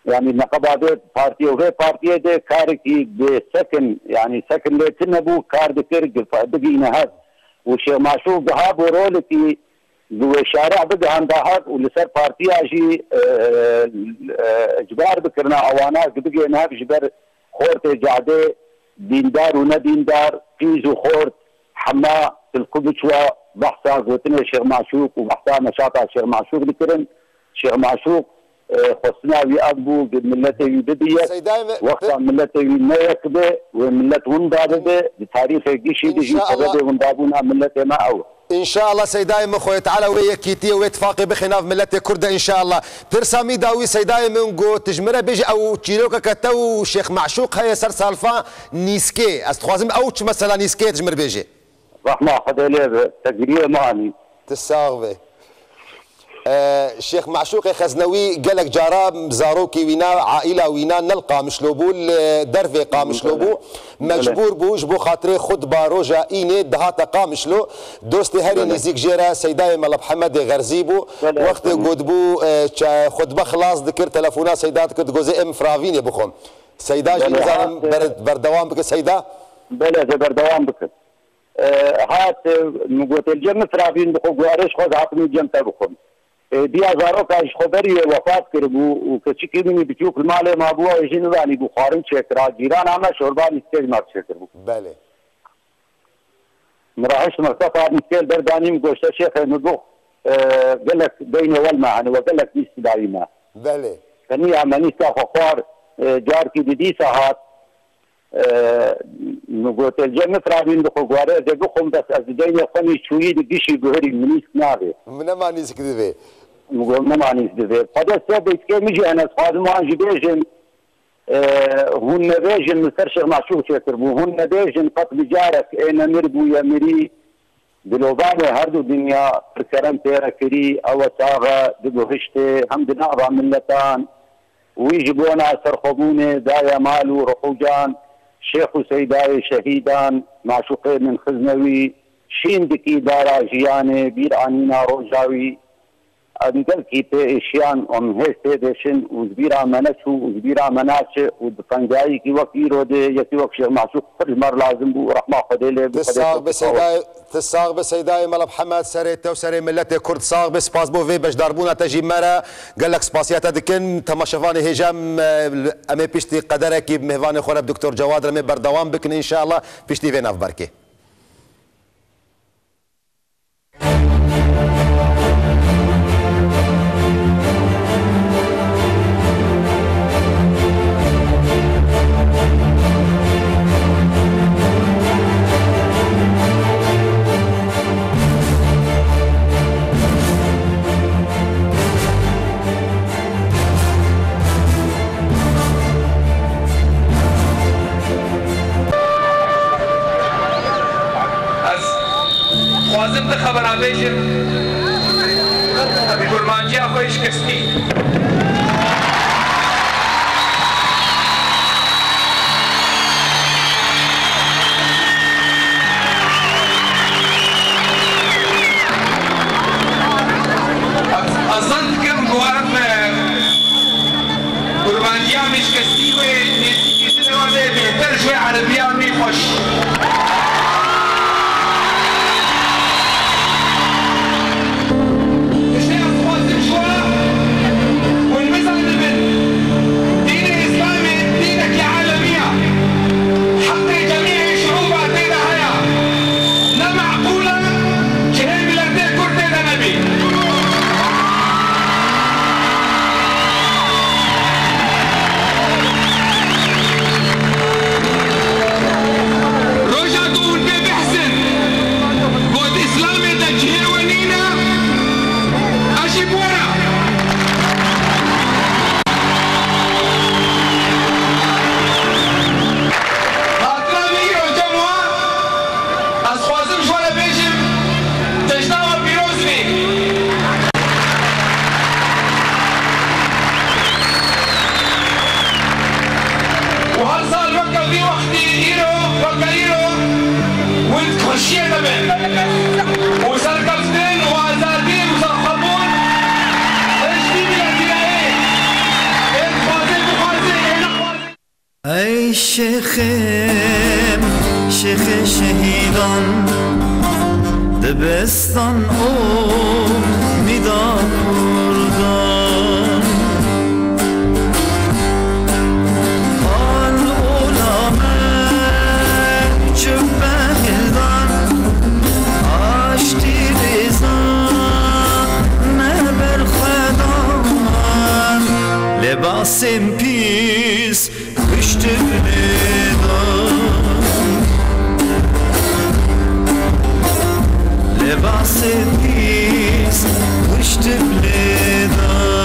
يعني نقبه ده بارتي وهي بارتي ده كاركي بسكن يعني سكن لتنبو كار ذكر دقي نهاد وشيخ معشوق ذهاب ورولتي شارع بده عندها ولسر بارتي اجي اجبار بكرنا اوانا بقي نهاب جبر خورت جاده دیندار و ندیندار فیز و خورد حما القبچوا بحثا قوتنا شيخ معشوق وبحثا نشاطا شيخ معشوق ذكرن شيخ معشوق خصنا ويأبو ملته يدبيه وقتا ملته ينيكبه وملت وندابه بتاريخ قشي دجي قبده وندابونا ملته ما أول ان شاء الله سيداي مخوي تعالى ويكيتي واتفاقي بخلاف ملتي كردة ان شاء الله ترسامي داوي سيداي منقو تجمره بيجي او تشيلوكا كتو شيخ معشوق هي سر سالفا نيسكي استخوازم او مثلا نيسكي تجمر بيجي رحمه خدالي تقرير ماني تساغبي شيخ معشوق خزنوي قالك جارا زاروكي وينا عائله وينا نلقى مشلوبو درفي قامشلوبو مجبور بوش بو خاطري خد باروجا ايني دهاتا قامشلو دوستي هاري نزيك جيرا سيداي مال محمد غرزيبو وقت قدبو خطبه خلاص ذكر تلفونا سيدات كنت جوزي ام فرافيني بخم سيدا جيزان بردوام بك سيدا بلا بردوام بك هات نقول الجنة فرافين بخو قوارش خد عطني جنة بخم دیا زاروک اش خبری وفات کربو و کچی کمی بچوک المال ما بو اجین وانی بخارن چکرا جیران اما شوربان استیج مارک کربو بله مراهش مرتفع مثل دردانیم گوشت شیخ نبوخ قال لك بين والمعنى وقال لك نيست دائما بله كني عملي استخوار جار کی بدی ساعات نقول الجنة فرابين بخواره ده بخم بس از دنیا خونی چویی دیشی گوهری منیس ناوه من ما نیست کدیه نقول ما نیست دیه فدا سبب که میگه انا خواهم ما جبیجن هون نبیجن مثل شيخ معشوق شکر بو هون نبیجن قتل جارك انا مربو یا مری دلوبان هر دو دنیا فرکرم تیرا کری او ساغه دگوهشته هم دنابا ملتان ويجبونا سرخبونه دايا مالو رخوجان شيخ سيداي شهيدان معشوق من خزنوي شين دكي دارا جياني بيرانينا روجاوي انقل كيتي اشيان ام هسته دشن وزبيرا منشو وزبيرا مناش ودفنجاي كي وكيرو دي يتي وك شيخ معشوق كل مر لازم بو رحمه خديله تساغ بسيداي مال محمد سريته وسري ملته كرد صاغ بس باس بو في باش داربونا تجي مرة قال لك سباسيات دكن تماشفاني هجام امي بيشتي قدرك بمهفاني خرب دكتور جواد رمي بردوام بكن ان شاء الله بيشتي فينا في بركه خوازم ده خبر بیشم ابی گرمانجی آخویش کستی اصلا کم گوارم گرمانجی آمیش کستی و نیستی کسی نواده بهتر شوی عربی آمی خوش when شیخم شیخ شهیدان دبستان میدا کردان آن علامه چه بهدان آشتی ریزا نبر خدان لباسم پیس پشت بلیدان لباس پیس پشت بلیدان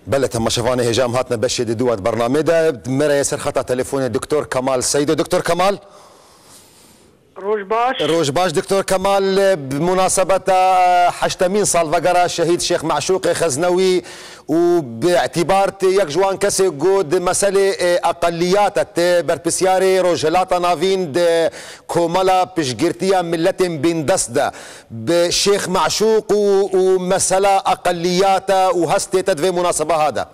بله تماشاوان هجام هاتنا باش يدوات برنامج ده مرة يسر خطأ تليفون الدكتور كمال سيدو. دكتور كمال روج باش دكتور كمال بمناسبة حشتمين سالفاغارا شهيد شيخ معشوق خزنوي وباعتبار يك جوان كسي جود مسألة أقليات بربسياري روجلاتا نافين كومالا بشجرتيا ملة بين دسدة بشيخ معشوق ومسألة أقليات وهستي تدفي مناسبة هذا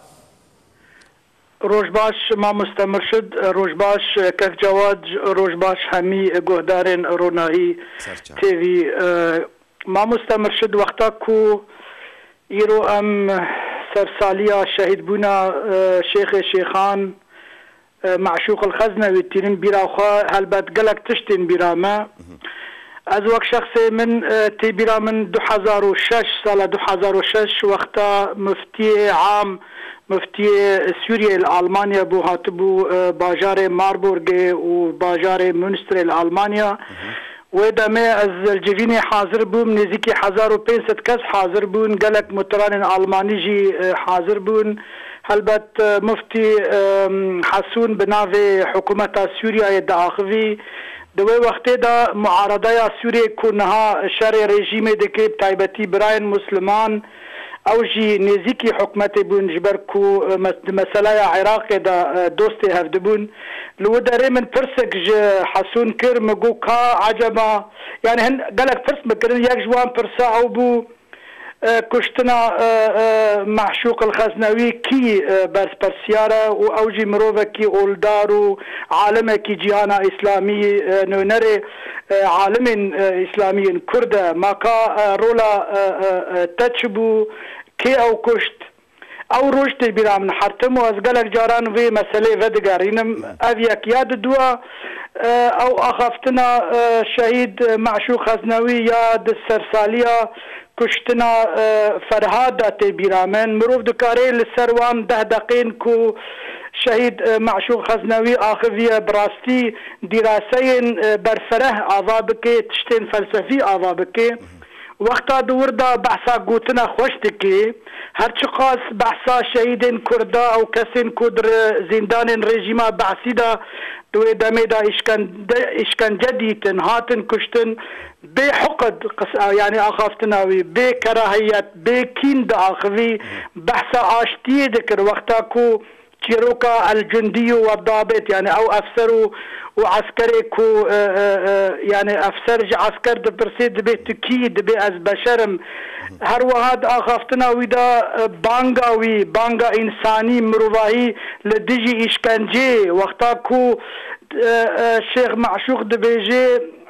روج باش ما مستمرشد روج باش كيف جواد روج باش همي جهدارن روناهي تيفي ما مستمرشد وقتا كو ایرو ام سرسالیا شهید بونا شیخ شیخان معشوق الخزنوی تیرین بیراخوا هلبت گلک تشتین بیرامه از وقت شخص من تی بیرا من 2006 سال 2006 وقتا مفتی عام مفتی سوريا الألمانيا بو هاتبو باجار ماربورغ و باجار مونستر الألمانيا ودا ما از الجفيني حاضر بوم نزيكي 1500 كس حاضر بون قالك متران ألماني جي حاضر بون هلبت مفتي حسون بناوي حكومة سوريا يدعاخوي دوی وقتی دا معارضه سوریه کنها شر رژیم دکی تایبتی براین مسلمان او جی نزیکی حکمت بون جبر کو مسئله عراق دا دوستی هفته بون لو داره من پرسک حسون کر مگو کا عجبا یعنی هن گلک پرس مکرن یک جوان پرسا او بو كشتنا معشوق الخزنوي كي بس برسيارة وأوجي مروفة كي أولدارو عالم كي جيانا إسلامي نونري عالم إسلامي كردة ما كا رولا تتشبو كي أو كشت او روشت بيرا من حرتم وازقلك جاران في مسألة فدقارينم أذيك ياد دوا او أخافتنا شهيد معشوق خزنوي ياد السرسالية كشتنا فرهاد تبيرامن مروف دكاري للسروان 10 دقيقة كو شهيد معشوق خزنوي آخذية براستي دراسين برفره عذابك تشتين فلسفي عذابك وقتا دوردا بحثا قوتنا خوشتكي هرچی قاس بحثا شهيدين كردا او كسين كدر زندان رژيما بحثي دا دوی دمه دا اشکنجدی هاتن کشتن به حقد يعني اخافتناوي به كراهيت به كين دا اخوي بحث آشتي ذكر وقتا كو تشيروكا الجندي والضابط يعني او افسروا وعسكري كو يعني افسر عسكر دبرسيد به تكيد به از بشرم هر وهاد اخافتنا ودا بانغاوي بانغا انساني مروواهي لدجي اشكنجي وقتا كو شيخ معشوق دبيجي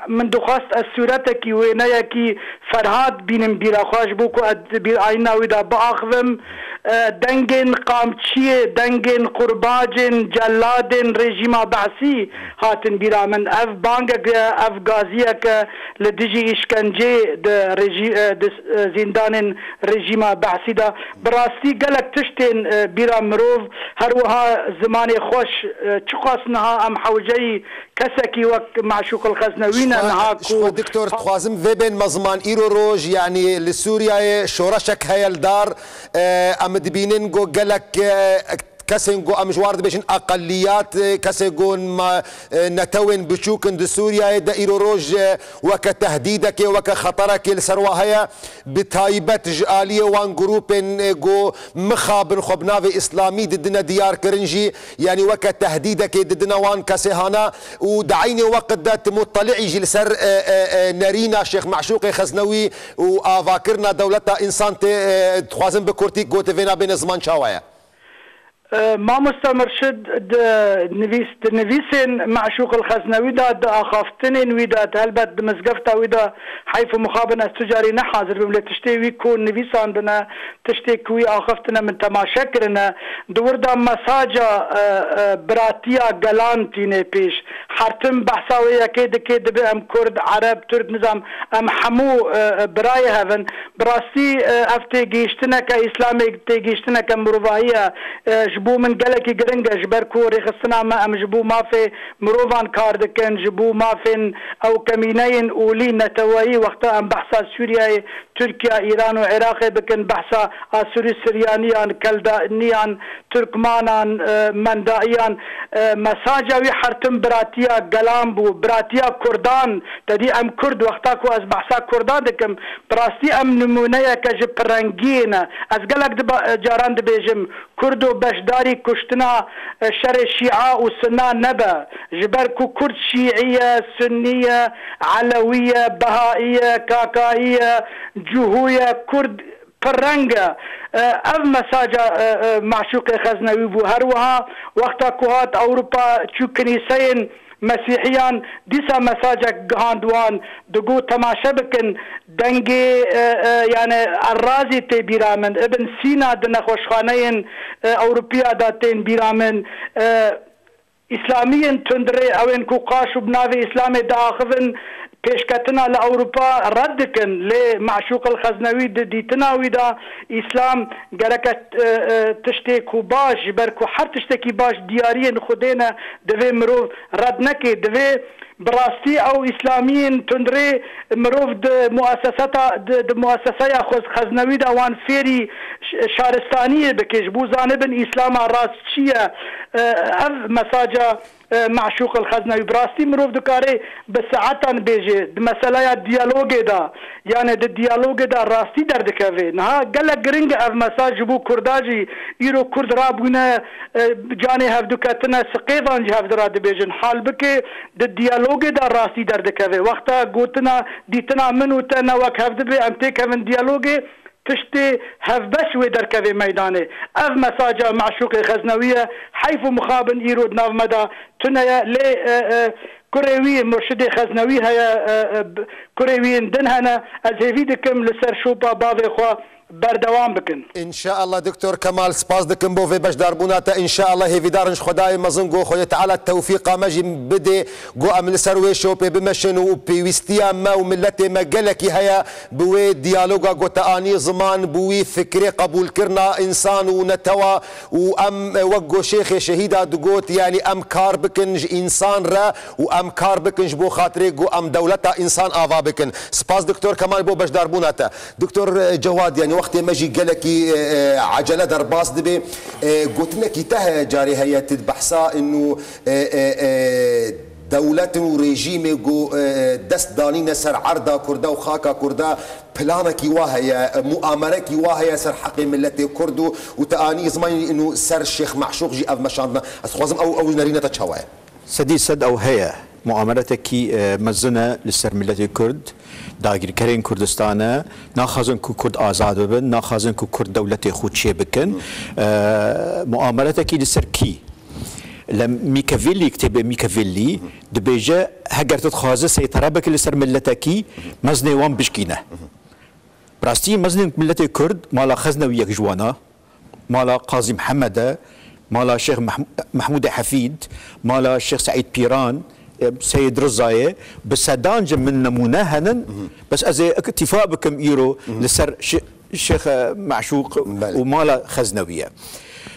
من دخواست السورة كي وينايا كي فرهاد بينم بيرا خواش بوكو بير عينا ودا باخذم دنگن قامتشي دنگن قرباجن جلادن رژيما بعثي هاتن بيرا من اف بانغا اف غازيك لدجي اشكنجي د زندان رژيما بعثي دا براسي قالك تشتين بيرا مروف هروها زماني خوش چقاسنها ام حوجي كسكي وك معشوق الخزنوين شو دكتور تخوازم ذبن مزمان ايرو روج يعني لسوريا شورشك هاي الدار امدبينين جو قالك كسنجو امجوار بيشن اقليات كسنجون ما نتوين بشوكن دي سوريا دايرو روج وكتهديدك وكخطرك لسرواهيا بتايبت جاليه وان جروبن جو مخابن خبناوي اسلامي ضدنا ديار كرنجي يعني وكتهديدك ضدنا وان كسهانا ودعيني وقت دات مطلعي جلسر نارينا شيخ معشوق خزنوي وافاكرنا دولتا انسان تخوازن بكورتيك جوتفينا بين زمان شاوايا ما مستمرشد نفيسين معشوق الخزنوي دا اخافتنين ويدا هلبت دمزقفتا ويدا حيث مخابن التجاري نحاضر بملا تشتي كون نفيسان دنا تشتي كوي اخافتنا من تماشكرنا دور دا مساجا براتيا غلانتيني بيش حرتم بحثاوية كيد بأم كرد عرب ترك نظام ام حمو براي هفن براسي افتي جيشتنا كإسلامي تيجيشتنا كمروفاهية جبو من قالك جرنجا جبر كوري خصنا ما ام جبو ما في مروفان كاردكن جبو ما في او كمينين اولي نتوي وقتها ام بحثا سوريا تركيا ايران وعراق بكن بحثا سوري سريانيان كلدانيان تركمانان مندائيان مساجا وي حرتم براتيا قلامبو براتيا كردان تدي ام كرد وقتها كو از بحثا كردان دكم براستي ام نمونيا كجبرنجين از قالك جاران دبيجم كردو بشداري كشتنا شر الشيعة والسنة نبا جبركو كرد شيعية سنية علوية بهائية كاكائية جوهية كرد فرنجا اف مساجا معشوق خزنوي بو هروها وقتا كوهات اوروبا چو كنيسين مسيحيان ديسا مساجك جهاندوان دقو تماشا بكن دنجي يعني الرازي تي بيرامن ابن سينا دنخوشخانين أوروبيا داتين بيرامن إسلاميين تندري أوين كوقاش وبنافي إسلامي داخفن پیشکتنا لأوروبا ردكن لمعشوق الخزنوي ديتنا ويدا إسلام جركت تشتكي باش بركو حر تشتكي باش دياريا خدينا دفي مروف ردنكي دفي براستي او اسلاميين تندري مروف د مؤسسه خزنوي دا وان فيري شارستانيه بكيش بوزانبن اسلام راستشيه اف مساجه معشوق الخزنوي براستي مروف دكاري بساعتان بيجي مساله ديالوج دا يعني الديالوج دا راستي دردكوي نها قال جرينج اف مساج بو كرداجي يرو كرد رابونا جاني هفدكتنا سقيفان هفدراد بيجن حال بكي الديالوج دا راستي دردكوي وقتا قوتنا ديتنا منو تنا وك هفدبي امتي كمن ديالوجي تشتي هفبش ودركوي ميداني اف مساجة معشوق خزنوية حيث مخابن ايرود ناف مدى تنيا لي كوريوي مرشدي خزنوي هيا كوريوي دنهنا ازهفيدكم لسر شوبا بابي خوا بردوام بكن ان شاء الله دكتور كمال سباس دكم بو في باش داربوناتا ان شاء الله هي في دارنش خداي مزنقو خويا تعالى التوفيق ماجي بدي جو امل سروي شوبي بمشن وبيوستيا ما وملتي ما قالك هيا بوي ديالوغا جو تاني زمان بوي فكري قبول كرنا انسان ونتوا وام وقو شيخ شهيده دقوت يعني ام كار بكنج انسان را وام كار بكنج بو خاطري جو ام دولتا انسان افا بكن سباس دكتور كمال بو باش داربوناتا دكتور جواد يعني وقت ما جي قالكي عجله درباص دبي قلت لك تاه جاري هي تتبحثا انه دولة وريجيم جو دست دانين سر عرضا كردا وخاكا كردا بلانك واهي مؤامرك واهي سر حقي ملتي كردو وتاني زمان انه سر الشيخ معشوق جي اف مشان خوازم او نارينا تشاوي سدي سد او هي مؤامرتك مزنه لسر ملتي كرد داگیر کرین کردستانه ناخازن کو کرد آزاد ببن ناخازن کو کرد دولتی خودشی بکن مؤامرات کی لسر کی لم ميكافيلي كتب ميكافيلي دبيجا هجرت خازه سيطره بك لسر ملتكي مزني وان بشكينه براستي مزني ملتي كرد مالا خزنوي جوانا مالا قاضي محمد مالا شيخ محمود حفيد مالا الشيخ سعيد بيران سيد رزاية بس دانج من نمونه هنن بس أزي اتفاق بكم إيرو لسر شيخ معشوق ومالا خزنوية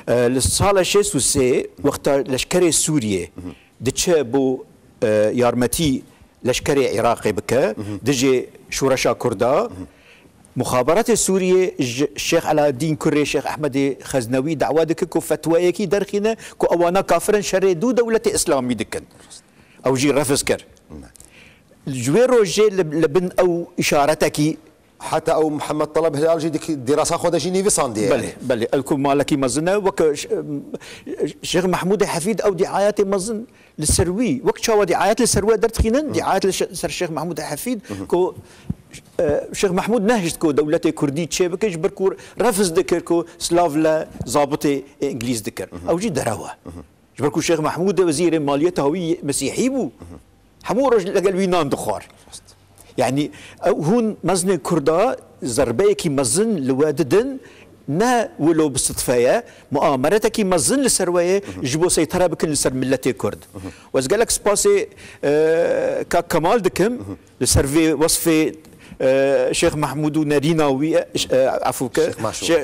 للصالة شيء سوسي وقت لشكري سوريا دتشا بو يارمتي لشكري عراقي بك دجي شورشا كردا مخابرات سوريا الشيخ علاء الدين كري الشيخ احمد خزنوي دعواتك كو فتوايكي درخينا كو اوانا كافرن شردو دولة اسلامي دكن او جي رفسكر جويرو جي لبن او اشارتك حتى او محمد طلب هلال جي ديك دراسه خود جيني في صاندي بلي الكم مالكي مزنا وك الشيخ محمود حفيد او دعايات مزن للسروي وقت شاو دعايات للسروي درت خينن دعايات لسر الشيخ محمود حفيد كو الشيخ محمود نهجت كو دولتي كردي تشيبك جبركو رفز ذكر كو سلافلا ضابطي انجليز ذكر او جي دراوه جبركو الشيخ محمود وزير ماليته هو مسيحي بو حمو رجل لقل وينان دخار يعني هون مزن كردا زربيكي مزن لواددن نا ولو بالصدفايا مؤامرتك مزن لسرويه جبو سيطره بكل لسر ملتي كرد واز قالك سباسي كمال دكم لسرفي وصفي شيخ محمود ناريناوية عفوك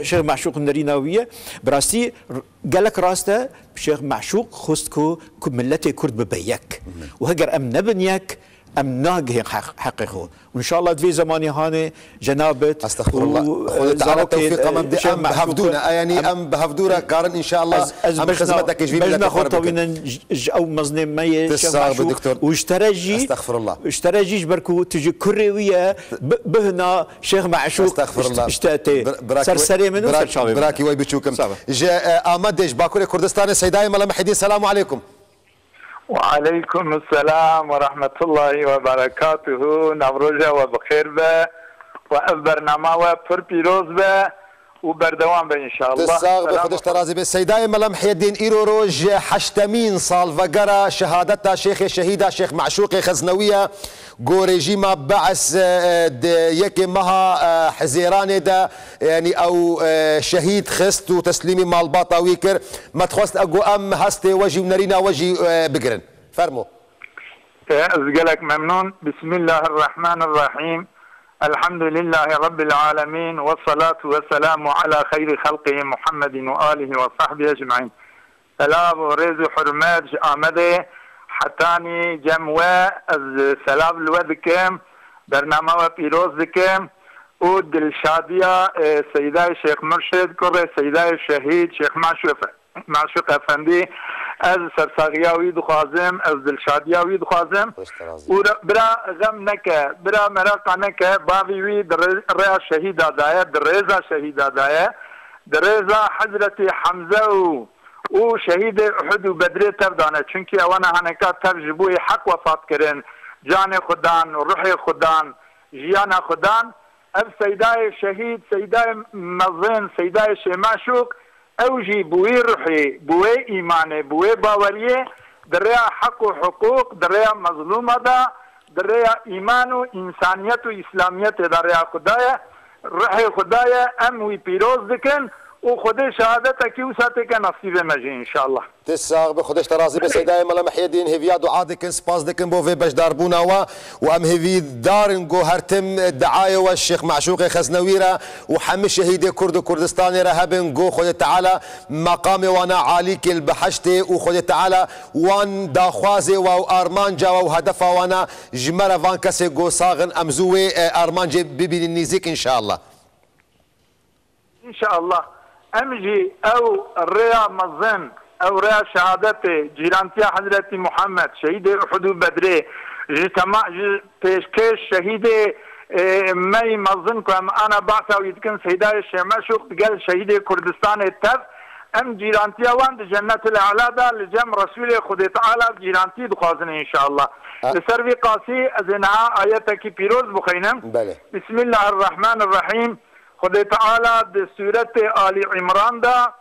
شيخ معشوق ناريناوية براستي قالك راسته شيخ معشوق خستكو ملتي كرد ببيك وهجر ام نبنيك ام ناقه حقيقه وان شاء الله في زماني هاني جنابت استغفر الله تعالى التوفيق ام بدي ام بهفدونا يعني ام بهفدونا قارن ان شاء الله ام خدمتك جيب لك خطوينا او مزني مي شيخ معشوق واشترجي استغفر الله اشترجي جبركو تجي كريويه بهنا شيخ معشوق استغفر الله اشتاتي سرسري منو براكي وي بتشوكم جاء امدش باكوري كردستان سيداي ملا محدين السلام عليكم وعليكم السلام ورحمة الله وبركاته نوروز وبخير به و برنامه و پر پیروز به وبردوام به ان شاء الله. تساغ بخودش ترازي بالسيداي ملام محي الدين إيرو روج حشتمين صال فقرة شهادتها شيخ الشهيدة شيخ معشوق خزنوية جو ريجيما بعث يكي مها حزيراني دا يعني او شهيد خست وتسليمي مال باطا ويكر ما تخوست اقو ام هستي وجي ونرينا وجي بقرن فرمو. أزقلك ممنون. بسم الله الرحمن الرحيم. الحمد لله رب العالمين والصلاة والسلام على خير خلقه محمد وآله وصحبه أجمعين. سلام وريز حرمات آمده حتاني جموة السلام الودكم برنامج بيروز دكم ود الشادية سيدة الشيخ مرشد كره سيدة الشهيد شيخ معشوق أفندي از سرساغیاوی دخوازم از دلشادیاوی دخوازم و برا غم نکه برا مراقع نکه باویوی در ریا شهید آدایه در رضا شهید آدایه در رضا حضرت حمزه و شهید احد و بدر تردانه چونکه اوانا هنکا ترجبوی حق وفات کرن جان خدان و روح خدان جیان خدان اب سیدای شهید سیدای مظن سیدای شماشوق اوجي بوي روحي بوي ايماني بوي باوريه دريا حق وحقوق دريا مظلومه دا دريا ايمان وانسانيت واسلاميت دريا خدايا روحي خدايا اموي بيروز دكن وخدي شهادتك وساتك نصيب مجي ان شاء الله. تساغ بخدش ترازي بسيداي ملا محي الدين هيفيا دعاء دكن سباس دكن بوفي باش داربونا وام هيفي دارن جو هرتم دعايه والشيخ معشوق خزنويره وحمي شهيد كرد كردستان رهبن جو خد تعالى مقامي وانا عليك البحشتي وخد تعالى وان داخوازي وارمان جا وهدفه وانا جمره فان كسي جو صاغن امزوي ارمان جي بيبي النيزيك ان شاء الله. ان شاء الله. امجي او الريا مظن او ريا شهادتي جيرانتي حضرت محمد شهيد احد بدري جتماع تشكيش شهيد مي مظن كم انا بعثه ويتكن سيداي الشماشوق قال شهيد كردستان التف ام جيرانتي وان جنة الاعلى دا لجم رسول خد تعالى جيرانتي دخوازن ان شاء الله. لسروي قاسي ازنها ايتك بيروز بخينم. بسم الله الرحمن الرحيم. خدا تعالى بسورة آل عمران دا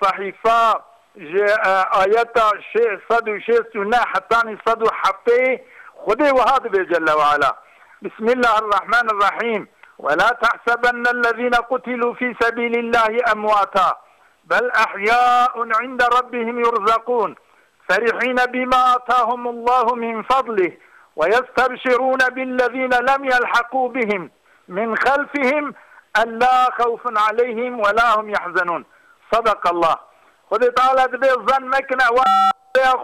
صحيفة آيات صد وشيستنا حتى صد وحبي خدا وهذا بجل وعلا. بسم الله الرحمن الرحيم. ولا تحسبن الذين قتلوا في سبيل الله أمواتا بل أحياء عند ربهم يرزقون فرحين بما آتاهم الله من فضله ويستبشرون بالذين لم يلحقوا بهم من خلفهم ألا خوف عليهم ولا هم يحزنون. صدق الله. خد تعالى دبي ظن مكنا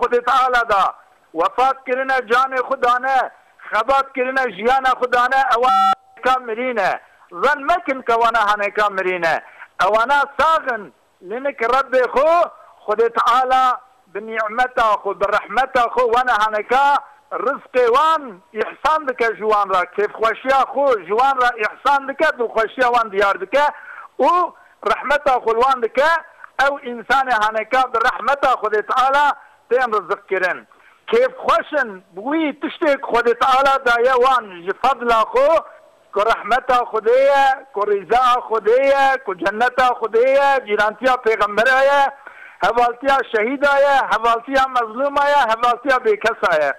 خد تعالى دا وفات كرنا جان خدانا خبات كرنا جيانا خدانا أوانا كامرينا ظن مكن كوانا هنا كامرينا أوانا ساغن لنك ربي خد تعالى بنعمته خو برحمته خو وانا هنكا رزق وان احسان دك جوان را كيف خوشيا خو جوان را احسان دك دو خوشيا وان ديار دك و رحمته خلوان دك او انسان هنكا برحمته خود تعالى تيم رزق كرن كيف خوشن بوي تشتك خود تعالى دايا وان جفضل خو كرحمته خديه كرزا خديه كجنته خديه جيرانتيا پیغمبريه حوالتيا شهيدايه حوالتيا مظلومايه حوالتيا بكسايه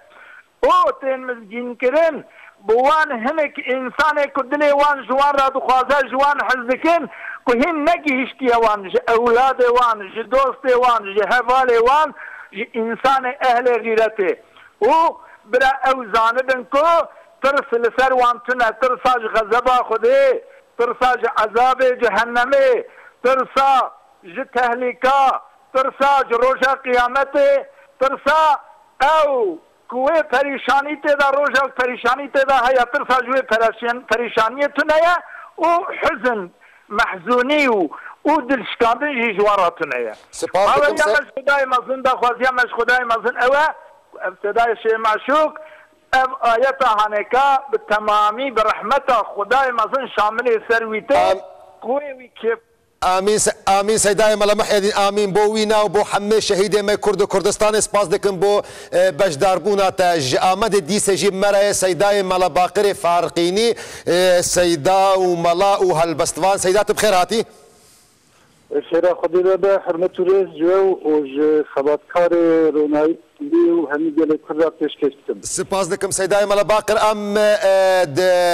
او تین مزگین کرن بوان هنك انسان كدلي وان جوان را دخوازه جوان حزكن كهن نجي هشتي وان ج اولاد وان ج دوست وان ج حوال وان ج انسان اهل غيرته او برا اوزان بنكو ترسل سر وان تنه ترساج غضبا خده ترساج عذاب جهنمه ترسا ج تهلكا ترسا ج روجا قيامته ترسا او کوه پریشانی تدا روزا پریشانی تدا هيا ترسا جوه پریشانی تنايا و حزن محزوني و دلشکاندن جواراتنايا هذا يمش خداي مظن دا خواز يمش خداي مظن اوه ابتداء شيء معشوق اب آياتها هنكا بالتمامي برحمته خداي مظن شامل سرويته قوي كيف آمین سیدای ملا محیدین آمین بو وینا و بو حمه شهید ما کرد و کردستان سپاس دکم بو بجداربونا تا آمد دیس جیب مرای سیدای ملا باقر فارقینی سیدا و ملا و هلبستوان سیدات بخیر هاتی خير خدي به حرمت رئيس جو و خبركار روناي و همي ديال كرة تشكيستم سپاس دكم سيداي ملا باقر ام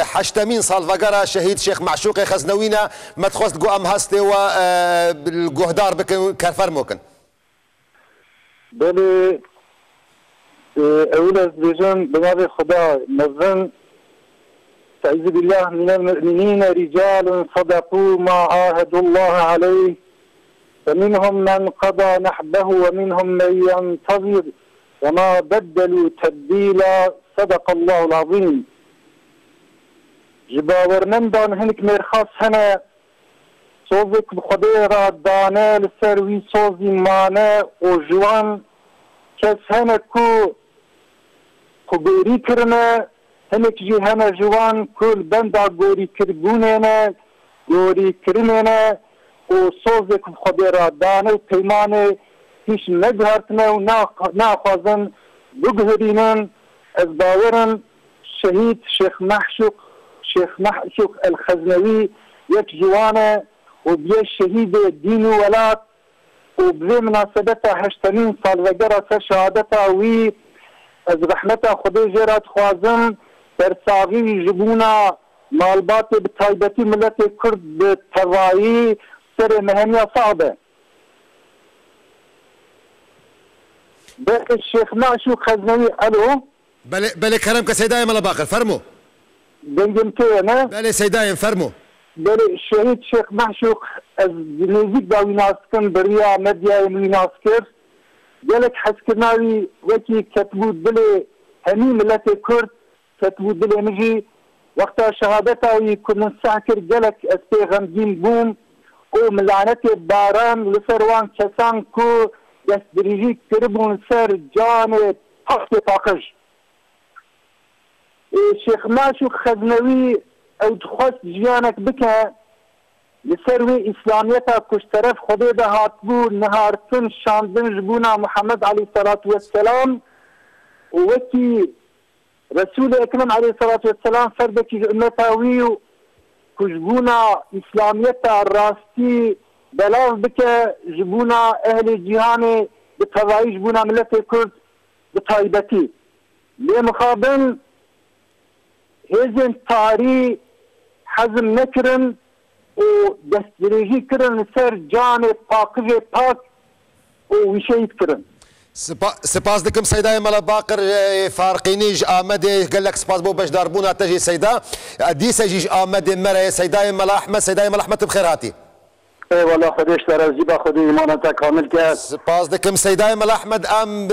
حشتمين سال فقرا شهيد شيخ معشوق خزنوينا ما تخوست قو ام هستي و الجهدار بكن كرفر موكن بلي اولا ديجان بنابي خدا نظن أعوذ بالله من المؤمنين رجال صدقوا ما عاهدوا الله عليه فمنهم من قضى نحبه ومنهم من ينتظر وما بدلوا تبديلا صدق الله العظيم جباورمن دان هنك مرخص هنا صوزك بخديرا دانا لسروي صوزي مانا وجوان كس هنا كو خبيري كرنا هنك جي هنا جوان كل بندا غوري كربوننا غوري كرمنا وصوزك بخبيرا دانا وبيمانه هيش نجهرتنا وناخذن بجهرينن ازباورن شهيد شيخ محشوق الخزنوي يك جوانا وبيه شهيد الدين ولات وبذي مناسبتها هشتمين سال وقرأت شهادتها وي از رحمتها خدي جيرات خوازن برساغي جبونا مالبات بتايبتي ملت كرد بتوائي سر مهمية صعبة الشيخ معشوق خزنوي الو بلي كرمك سيداي ملا باقر فرمو بنجمتي انا بلي سيداي فرمو بلي الشهيد شيخ معشوق از نزيك داوي ناسكن بريا مديا يمي ناسكر قالك حسكناوي وكي كتبود بلي همي ملت كرد كتبود بلي مجي وقتها شهادتها كنا نساكر قالك استي غمدين بوم وملعنتي باران لسروان كسان كو يستريجي كربون سر جاني حق طاقج الشيخ معشوق خزنوي او تخص جيانك بك لسروي اسلاميتها كشترف خدي ده هاتبو نهارتن شاندن جبونا محمد عليه الصلاة والسلام ووكي رسول اكرم عليه الصلاة والسلام فردك امتها ويو كجبونا اسلاميتها الراستي بلاغ بك جبونا اهل الجهان بتضايج جبونا ملت الكرد بطايبتي لمقابل هزن تاري حزم نكرن ودستريجي كرن سر جانب باقجي باك وشيد كرن سپاس دکم سیدای ملا باقر فارقینیج آمده قال لك سپاس بو باش داربونا تجي سيدا ديسا جيج آمده مرة سيداي ملا احمد سيداي ملا احمد بخيراتي اي والله خديش ترى با خدي ايمانك كامل كاس سپاس دکم سيداي ملا احمد ام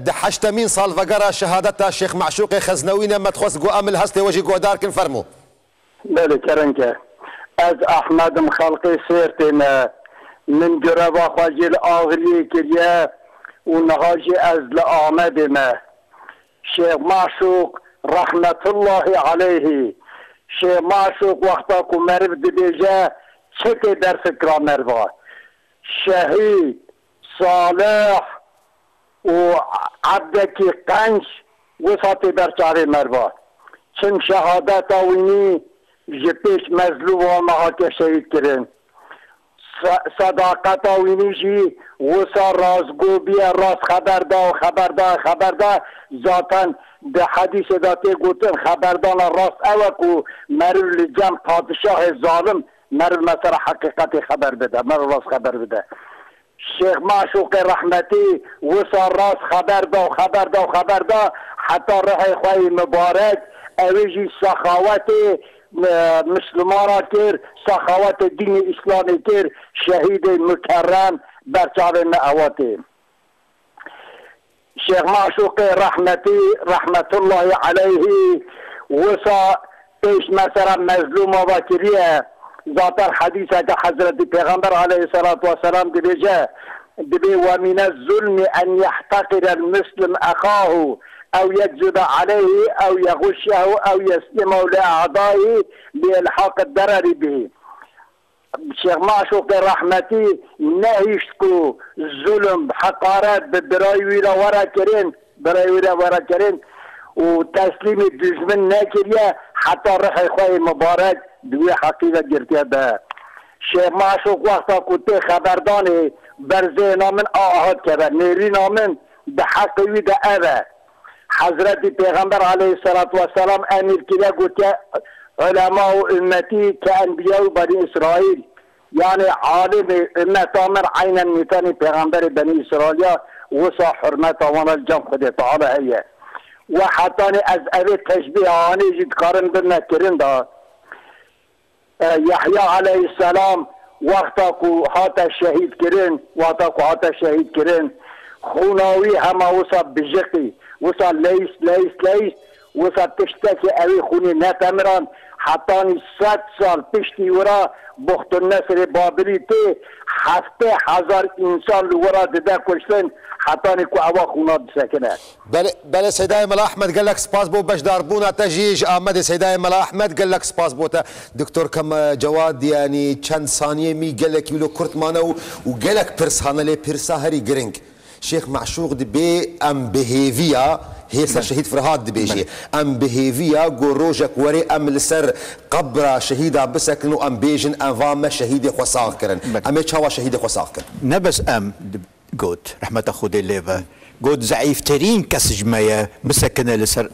حشتمين سال فقرا شهادتها الشيخ معشوق خزنوينا ما تخص قو امل هستي وجي قو دار كن فرمو بله كرنك از احمد مخلقي سيرتنا من جربا خواجي الاغري كريا ونهاجي از لآمد ما شيخ معشوق رحمة الله عليه شيخ معشوق وقتا کو مرد بيجا چكي درس كرا مروا شهيد صالح وعبدك قنش وساطي برچاري مروا چن شهادت ويني جبيش مظلوم ومها که شهید کرن صداقت وینی جی وسا رازگو بیا راز خبردا ذاتن به حدیث داته گوتن خبردان راست اوکو مرل لجم پادشاه ظالم مرل مثلا حقیقت خبر بده مرل راست خبر بده شیخ معشوق رحمتی وسا راز خبردا حتی رحی خواهی مبارک اویجی سخاوت مسلمان کر سخاوت دین اسلامی کر شهید مکرم برچاو نعواتی شیخ معشوق رحمتی رحمت الله علیه وسا پیش مثلا مظلوم و کریه ذات الحدیث که حضرت پیغمبر علیه الصلاة والسلام دبی و من الظلم ان يحتقر المسلم اخاه او يكذب عليه او يغشه او يسلمه لاعضائه لالحاق الضرر به شيخ معشوق رحمتي نهيشتكو ظلم حقارات براي ولا ورا كرين براي ولا ورا كرين وتسليم الدجمن ناكريا حتى رح اخوي مبارك دوي حقيقه جرتيا به شيخ معشوق وقتا كنت خبرداني برزينا من آهات كبر نيرينا من بحق ويدا أبا حضرت پیغمبر عليه الصلاة والسلام امیر كده قلت علماء امتي كأنبياء بني اسرائيل يعني عالم امت امر عين النتاني پیغمبر بني اسرائيل وصا حرمت وانا الجم خده تعالى هي وحتاني از ابي تشبيه آني جد قارن برنا كرن دا يحيى عليه السلام وقتا کو هاتا شهید کرن وقتا کو هاتا شهید کرن خوناوی همه وصا بجقی وصا لیس وصا تشتکی اوی خونی نتمران حتانی 100 سال پشتی ورا بخت النصر بابلی تی 7,000 انسان ورا دده کشتن حتانی کو اوا خونا بسکنه بله سيداي ملا احمد قال لك سباس بو باش داربونا تجيج احمد سيداي ملا احمد قال لك سباس بوتا دكتور كم جواد يعني چند ثانيه مي قال لك يلو كرت مانو وقال لك برسانه لي برسا هري جرينج شيخ معشوق دي بي ام بيهيفيا هي سر شهيد فرهاد دي بيجي ام بيهيفيا قروجك وري ام لسر قبر شهيدا بسكنو ام بيجن ام فام شهيد خصاق كرن ام تشوا شهيد خصاق كرن نبس ام قلت رحمة خودي الليفة قلت ضعيف ترين كس جماية مسكنة لسر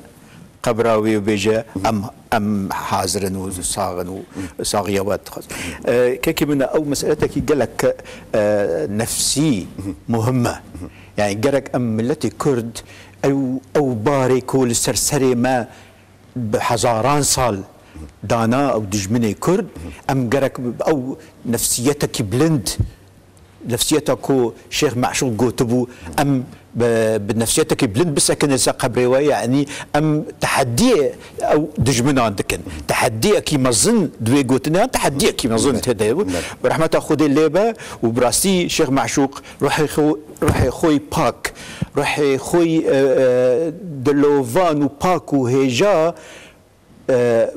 قبراوي وبيجا ام حاضرن وصاغن وصاغيوات كيكي من او مسألتك قال لك نفسي مهمة يعني قالك ام ملتي كرد او باريكو لسرسري ما بحزاران صال دانا او دجمني كرد ام قالك او نفسيتك بلند نفسيتك شيخ معشوق قوتبو ام بنفسيتك بلند بس كان قبريوه يعني ام تحدي او دجمنا عندك تحدي كي مظن دوي قوتنا تحدي كي مظن هذا برحمه خودي الليبه وبراسي شيخ معشوق روحي خوي باك روحي خوي دلوفان وباك وهيجا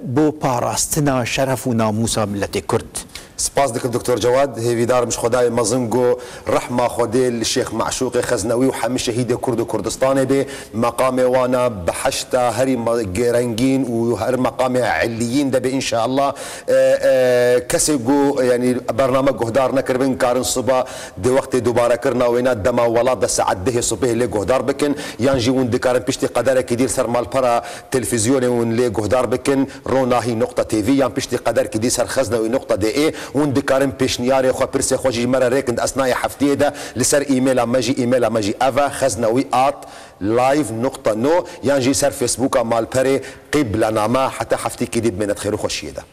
بو باراستنا شرف وناموسا ملتي كرد سپاس دکم دکتر جواد هیوی دار مش خدای مزنگو رحمه خدای الشيخ معشوق خزنوي وحمي شهيد كرد كردستان به مقام وانا بحشتا هري جرنجين وهر مقام عليين ده ان شاء الله كسيجو يعني برنامج جهدار نكربن كارن صبا دي وقت دوباره كرنا وينا دما ولاد ده ساعه ده صبح لي جهدار بكن يانجي وين دكارن بيشتي قدر كدير سر مال برا تلفزيون وين لي جهدار بكن روناهي نقطه تي في يان بيشتي قدر كدير سر خزنوي نقطه دي اي وين دكارن بيشنياري خو برسي خوجي مره ريكند اثناء حفتيه ده لسر ايميل ماجي افا خزنوي @live.no يانجي سر فيسبوك مال بري قبل نما حتى حفتي كديد من خير خوشيه ده